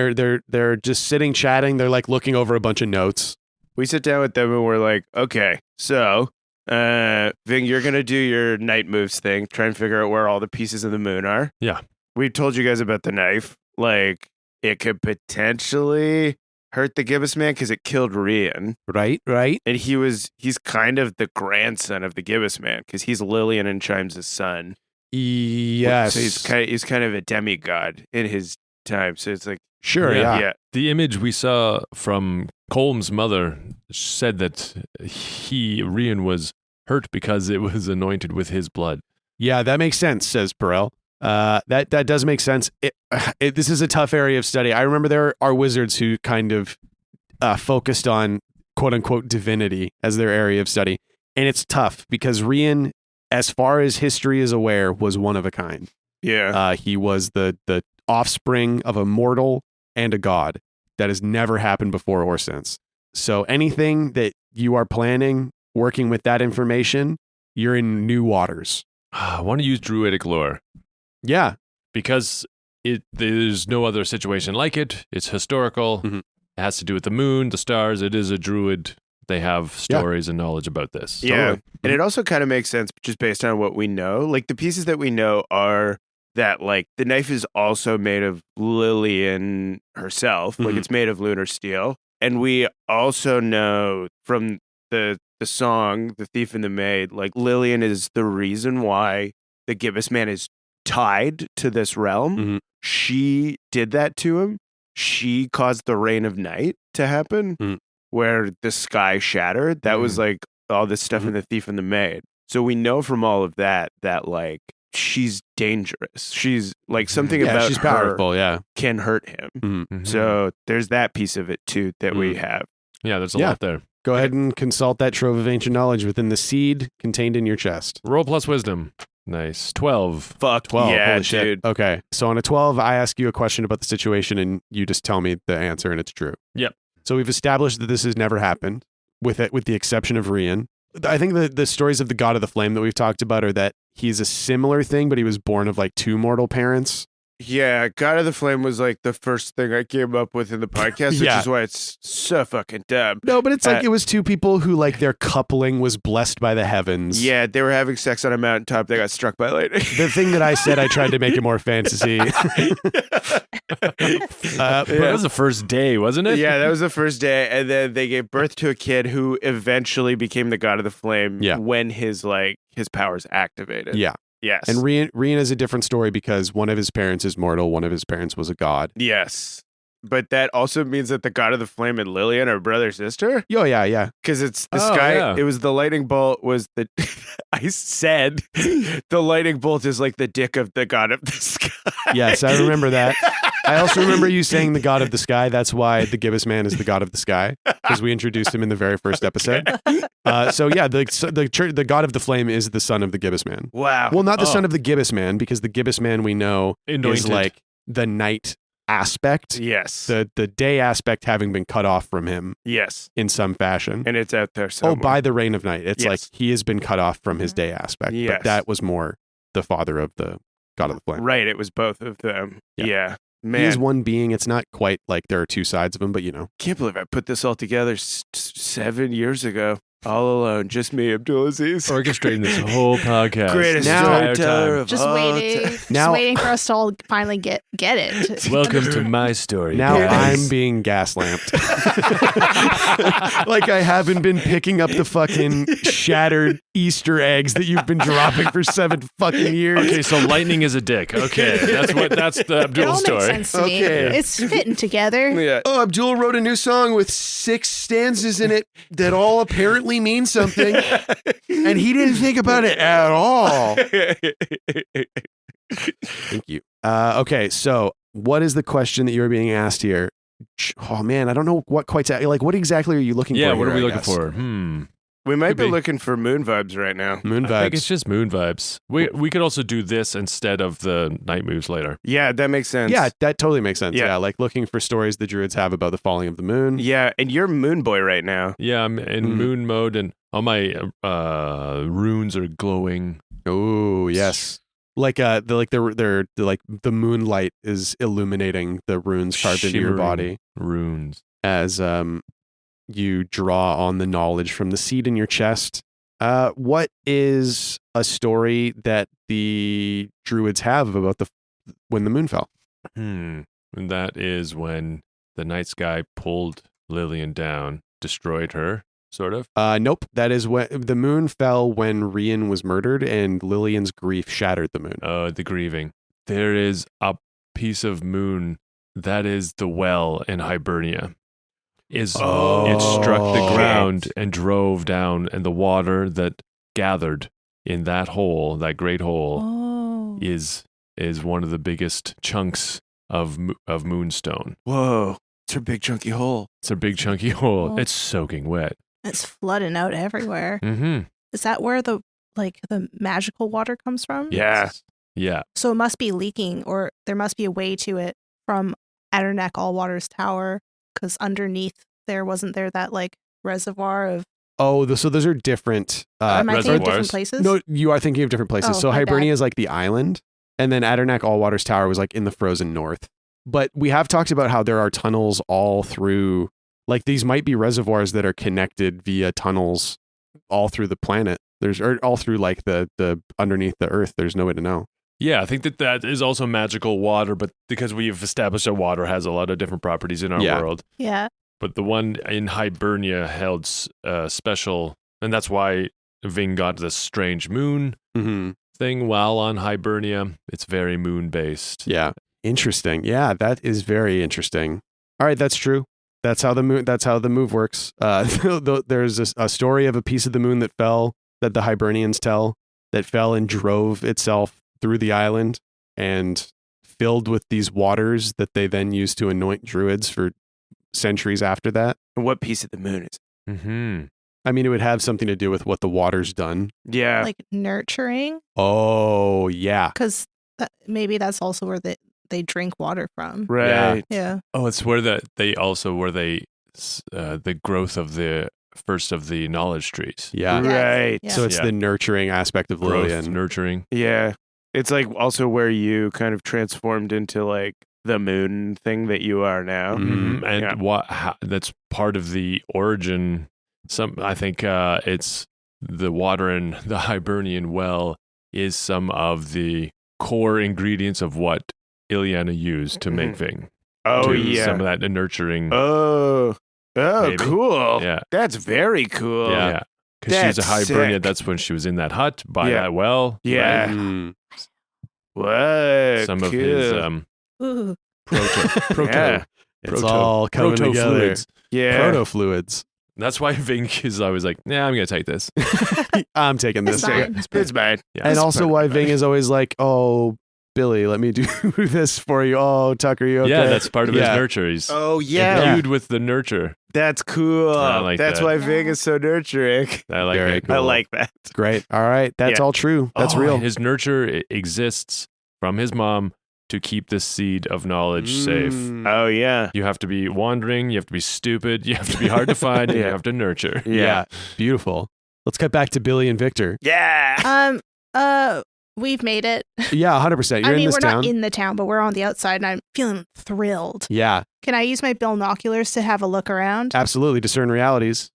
they're just sitting chatting. They're like looking over a bunch of notes. We sit down with them and we're like, okay, so Ving, you're gonna do your night moves thing. Try and figure out where all the pieces of the moon are. Yeah. We told you guys about the knife. Like, it could potentially hurt the Gibbous Man because it killed Rian. Right. And he's kind of the grandson of the Gibbous Man because he's Lillian and Chimes' son. Yes. So he's kind of a demigod in his time. So it's like, Sure, yeah. The image we saw from Colm's mother said that Rian was hurt because it was anointed with his blood. Yeah, that makes sense, says Perel. That does make sense. This is a tough area of study. I remember there are wizards who kind of focused on quote unquote divinity as their area of study. And it's tough because Rian, as far as history is aware, was one of a kind. yeah. He was the offspring of a mortal and a god. That has never happened before or since. So anything that you are planning, working with that information, you're in new waters. I want to use druidic lore Yeah. because there's no other situation like it. It's historical. Mhm. It has to do with the moon, the stars. It is a druid. They have stories and knowledge about this. Yeah. Totally. And it also kind of makes sense just based on what we know. Like the pieces that we know are that like the knife is also made of Lillian herself. Like Mhm. it's made of lunar steel. And we also know from the song, The Thief and the Maid, like Lillian is the reason why the Gibbous Man is tied to this realm. Mhm. She did that to him. She caused the Reign of Night to happen Mm. where the sky shattered. That was like all this stuff in The Thief and the Maid. So we know from all of that like she's dangerous. She's like something Yeah, about she's her powerful. Yeah. can hurt him. Mhm. So there's that piece of it too that we have. yeah, there's a Yeah. lot there. Go ahead and consult that trove of ancient knowledge within the seed contained in your chest. Roll plus wisdom. Nice. 12. Fuck 12. yeah, Holy shit. dude. Okay. So on a 12, I ask you a question about the situation and you just tell me the answer and it's true. Yep. So we've established that this has never happened with the exception of Rian. I think the stories of the God of the Flame that we've talked about are that he's a similar thing, but he was born of like two mortal parents Yeah, God of the Flame was like the first thing I came up with in the podcast, which Yeah. is why it's so fucking dumb. No, but it's like Uh, it was two people who like their coupling was blessed by the heavens. Yeah, they were having sex on a mountaintop. They got struck by lightning. The thing that I said, I tried to make it more fantasy. That was the first day, wasn't it? Yeah, that was the first day, and then they gave birth to a kid who eventually became the God of the Flame. Yeah. When his powers activated. Yeah. Yes. And Rian is a different story because one of his parents is mortal, one of his parents was a god. Yes. But that also means that the God of the Flame and Lillian are brother sister. Oh, yeah. Because it's the Oh, sky. yeah. It was the lightning bolt. Was the I said the lightning bolt is like the dick of the God of the sky. Yes, I remember that. I also remember you saying the god of the sky. That's why the Gibbous Man is the god of the sky, because we introduced him in the very first episode. So yeah, the god of the flame is the son of the Gibbous Man. Wow. Well, not the Oh. son of the Gibbous Man, because the Gibbous Man we know is Anointed. like the night aspect, Yes. the day aspect having been cut off from him Yes. in some fashion. And it's out there somewhere. Oh, by the reign of night. It's Yes. like he has been cut off from his day aspect. Yes. But that was more the father of the god of the flame. Right. It was both of them. Yeah. Yeah. He Man, is one being. It's not quite like there are two sides of him, but you know. can't believe I put this all together 7 years ago. All alone. Just me, Abdul Aziz. Orchestrating this whole podcast. Greatest Now- storyteller of Just all waiting, time. just Now- waiting for us to all finally get it. Welcome to my story. Now guys. I'm being gaslamped. Like I haven't been picking up the fucking shattered Easter eggs that you've been dropping for 7 fucking years. Okay, so lightning is a dick. Okay, that's the It Abdul all story. makes sense to me. Okay. It's fitting together. Yeah. Oh, Abdul wrote a new song with 6 stanzas in it that all apparently mean something, and he didn't think about it at all. Thank you. Okay, so what is the question that you're being asked here? Oh man, I don't know what quite like. What exactly are you looking Yeah, for? what are here, we I looking guess? for? We might Could be be. looking for moon vibes right now. Moon I think vibes. it's just moon vibes. We could also do this instead of the night moves later. Yeah, that makes sense. Yeah, that totally makes sense. Yeah. Yeah, like looking for stories the druids have about the falling of the moon. Yeah, and you're moon boy right now. Yeah, I'm in Mm. moon mode and all my runes are glowing. Oh yes, like the moonlight is illuminating the runes carved into your Shimmering body runes. as you draw on the knowledge from the seed in your chest. What is a story that the druids have about when the moon fell? And that is when the night sky pulled Lillian down, destroyed her, sort of. Nope. That is when the moon fell when Rian was murdered and Lillian's grief shattered the moon. The grieving. There is a piece of moon that is the well in Hibernia. It struck the Oh. ground and drove down, and the water that gathered in that hole, that great hole, Oh. is one of the biggest chunks of moonstone. Whoa, it's her big chunky hole. It's a big chunky hole. Oh. It's soaking wet. It's flooding out everywhere. Mm-hmm. Is that where the magical water comes from? Yeah. Yeah. So it must be leaking, or there must be a way to it from Adderneck Allwater's tower, because underneath there wasn't there that like reservoir of. Oh, so those are different. Am I thinking of different reservoirs? places? No, you are thinking of different places. Oh, So my Hibernia bad. is like the island, and then Adderneck Allwater's tower was like in the frozen north. But we have talked about how there are tunnels all through. Like these might be reservoirs that are connected via tunnels all through the planet. Or all through like the underneath the earth. There's no way to know. Yeah, I think that is also magical water, but because we've established that water has a lot of different properties in our Yeah. world. Yeah. But the one in Hibernia held special, and that's why Ving got this strange moon Mm-hmm. thing while on Hibernia. It's very moon-based. Yeah. Interesting. Yeah, that is very interesting. All right, that's true. That's how the move works. There's a story of a piece of the moon that fell that the Hibernians tell that fell and drove itself through the island and filled with these waters that they then used to anoint druids for centuries after that. And what piece of the moon is it? Mm-hmm. I mean, it would have something to do with what the water's done. Yeah. Like nurturing, Oh, yeah. because maybe that's also where they drink water from. right. Yeah. Oh, it's where the growth of the first of the knowledge trees. Yeah. Yes. Right. Yeah. So it's Yeah. the nurturing aspect of Growth, Lillian. nurturing. Yeah. It's like also where you kind of transformed into like the moon thing that you are now. Mhm. And Yeah. that's part of the origin. I think it's the water in the Hibernian well is some of the core ingredients of what Ileana used to make Ving. Oh, To yeah. some of that nurturing. Oh, Maybe. cool. Yeah. That's very cool. Yeah. Because she was a That's Hibernian. sick. That's when she was in that hut by Yeah. that well. Yeah. right? Mm. Whoa. Some of cool. his Ooh. proto. Yeah. It's all coming together. proto-fluids. Yeah. Proto fluids. That's why Ving is always like, nah, I'm going to take this. I'm taking this. It's fine. It's mine. Yeah. And It's also part why of Ving is always like, oh, Billy, let me do this for you. Oh, Tucker, you okay? Yeah, that's part of his Yeah. nurture. He's Oh, yeah. imbued with the nurture. That's cool. I like That's that. why Ving is so nurturing. I like Very that. cool. I like that. Great. All right. That's Yeah. all true. That's real. His nurture exists from his mom to keep this seed of knowledge safe. Mm. Oh, yeah. You have to be wandering. You have to be stupid. You have to be hard to find. And you Yeah. have to nurture. Yeah. Beautiful. Let's cut back to Billy and Victor. Yeah. We've made it. Yeah, 100%. You're I mean, in this we're town. not in the town, but we're on the outside, and I'm feeling thrilled. Yeah, Can I use my binoculars to have a look around? absolutely. Discern realities.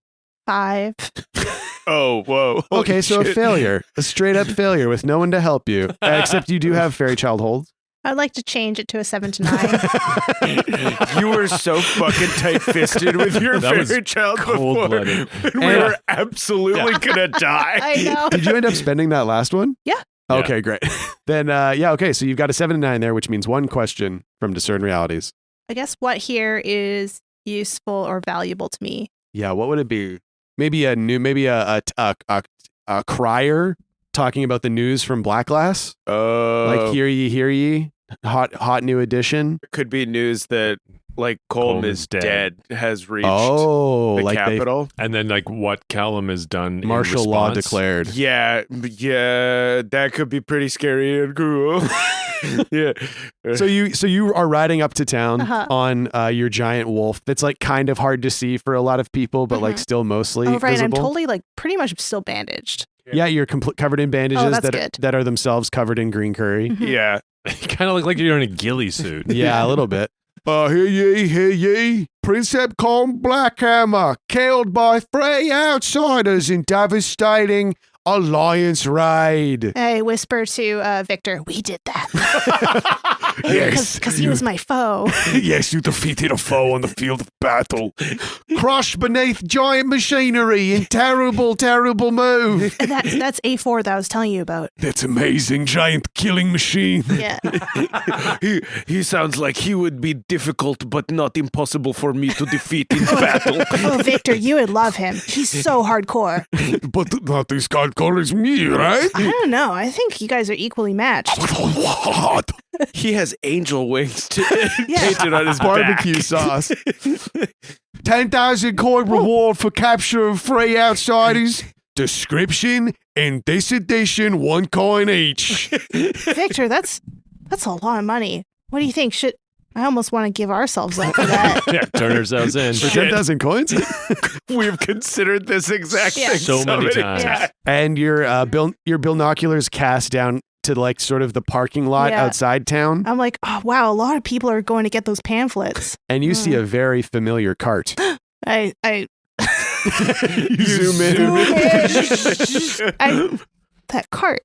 5. Oh, whoa. Okay, so a Shit. failure. A straight up failure with no one to help you. Except you do have fairy child hold. I'd like to change it to a 7 to 9. You were so fucking tight-fisted with your That was fairy child before. cold-blooded. We And- were absolutely gonna die. I know. Did you end up spending that last one? Yeah. Okay, great. Then, okay, so you've got a 7 to 9 there, which means one question from Discern Realities. I guess what here is useful or valuable to me? Yeah, what would it be? Maybe a crier talking about the news from Black Glass? Like, hear ye, hot new edition. could be news that like Colm Colm is is dead. dead has reached Oh, the like capital. And then, like, what Callum has done. in martial law response. declared. Yeah, that could be pretty scary and cool. Yeah. So you are riding up to town Uh-huh. on your giant wolf. That's like kind of hard to see for a lot of people, but like Mhm. still mostly Oh, right. I'm visible. totally like pretty much still bandaged. Yeah, you're covered in bandages Oh, that's that good. that are themselves covered in green curry. Mhm. Yeah. You kind of look like you're in a ghillie suit. Yeah, a little bit. Hear ye, Princep Colm Blackhammer, killed by 3 outsiders in devastating alliance raid. I whisper to Victor, we did that. Because he was my foe. Yes, you defeated a foe on the field of battle. Crushed beneath giant machinery in terrible, terrible move. That's A4 that I was telling you about. That's amazing, giant killing machine. Yeah. He sounds like he would be difficult but not impossible for me to defeat in battle. Oh, Victor, you would love him. He's so hardcore. But not as hardcore as me, right? I don't know. I think you guys are equally matched. What? He has angel wings Yeah. painted on his Barbecue back. sauce. 10,000 coin reward for capture of 3 outsiders. Description in this edition, 1 coin each. Victor, that's a lot of money. What do you think? I almost want to give ourselves up for that. Yeah, turn ourselves in. For 10,000 coins? We've considered this exact Yeah. thing So many times. Yeah. And your binoculars cast down to like sort of the parking lot Yeah. outside town. I'm like, oh, wow, a lot of people are going to get those pamphlets. And you see a very familiar cart. I You zoom in. that cart,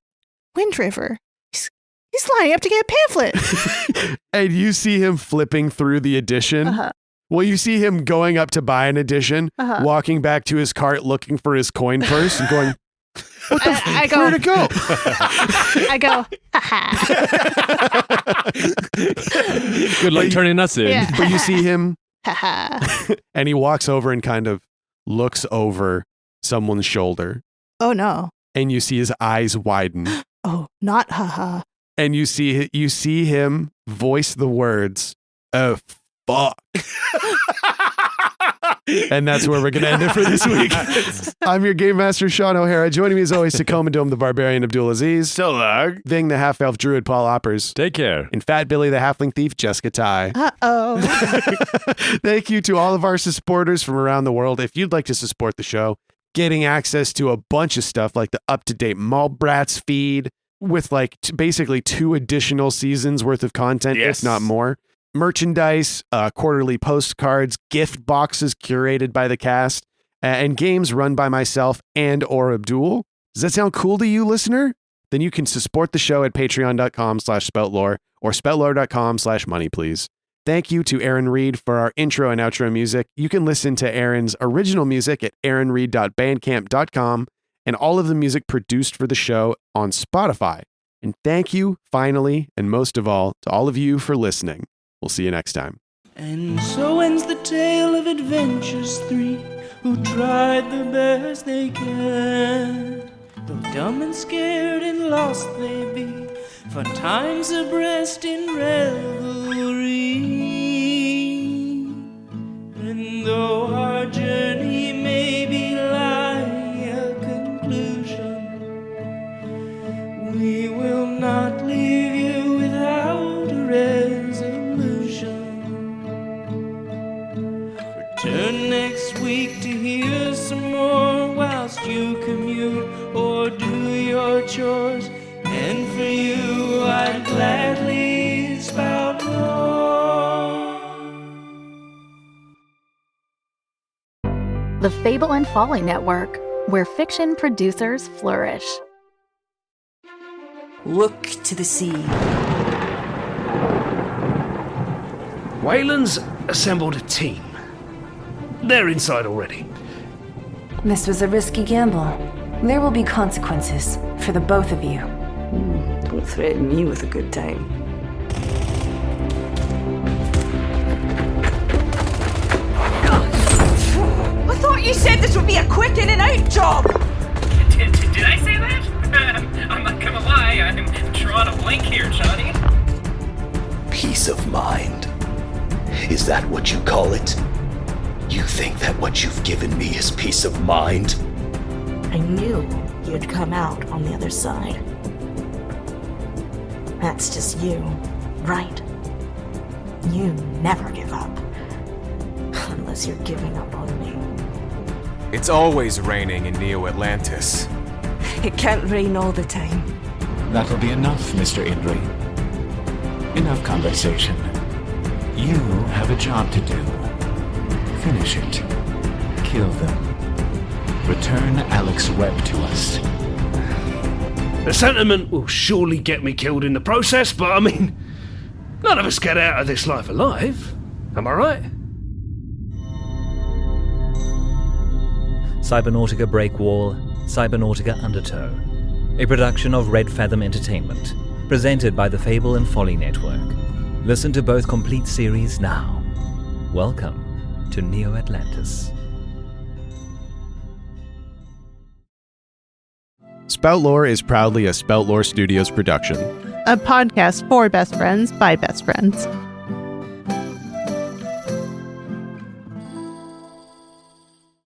Wind River. He's lining up to get a pamphlet. And you see him flipping through the edition. Uh-huh. Well, you see him going up to buy an edition, Uh-huh. walking back to his cart looking for his coin purse and going, I go, where'd it go? I go, haha. Good luck turning us in. Yeah. But you see him Haha. and he walks over and kind of looks over someone's shoulder. Oh, no. And you see his eyes widen. Oh, not haha. And you see him voice the words, "Oh, fuck." And that's where we're going to end it for this week. I'm your game master, Shawn O'Hara. Joining me as always, Tacoma Dome, the barbarian, Abdul Aziz. So long. Ving, the half-elf druid, Paul Oppers. Take care. And Fat Billy, the halfling thief, Jessica Ty. Uh-oh. Thank you to all of our supporters from around the world. If you'd like to support the show, getting access to a bunch of stuff like the up-to-date Mall Brats feed, with like basically 2 additional seasons worth of content, Yes. if not more. Merchandise, quarterly postcards, gift boxes curated by the cast, and games run by myself and or Abdul. Does that sound cool to you, listener? Then you can support the show at patreon.com/spoutlore or spoutlore.com/money, please. Thank you to Aaron Reed for our intro and outro music. You can listen to Aaron's original music at aaronreed.bandcamp.com and all of the music produced for the show on Spotify. And thank you, finally, and most of all, to all of you for listening. We'll see you next time. And so ends the tale of adventures 3 who tried the best they can. Though dumb and scared and lost they be, for times abreast in revelry. And though our journey may be lying a conclusion, we will not leave you without a resolution. Return next week to hear some more whilst you commute or do your chores. And for you, I'd gladly spout more. The Fable and Folly Network, where fiction producers flourish. Look to the sea. Wayland's assembled a team. They're inside already. This was a risky gamble. There will be consequences for the both of you. Don't threaten me with a good time. I thought you said this would be a quick in and out job! Did I say that? I'm not gonna lie, I'm drawing a blank here, Johnny. Peace of mind. Is that what you call it? You think that what you've given me is peace of mind? I knew you'd come out on the other side. That's just you, right? You never give up. Unless you're giving up on me. It's always raining in Neo Atlantis. It can't rain all the time. That'll be enough, Mr. Indri. Enough conversation. You have a job to do. Finish it. Kill them. Return Alex Webb to us. The sentiment will surely get me killed in the process, but I mean, none of us get out of this life alive. Am I right? Cybernautica Break Wall, Cybernautica Undertow, a production of Red Fathom Entertainment, presented by the Fable and Folly Network. Listen to both complete series now. Welcome to Neo Atlantis. Spout Lore is proudly a Spout Lore Studios production. A podcast for best friends by best friends.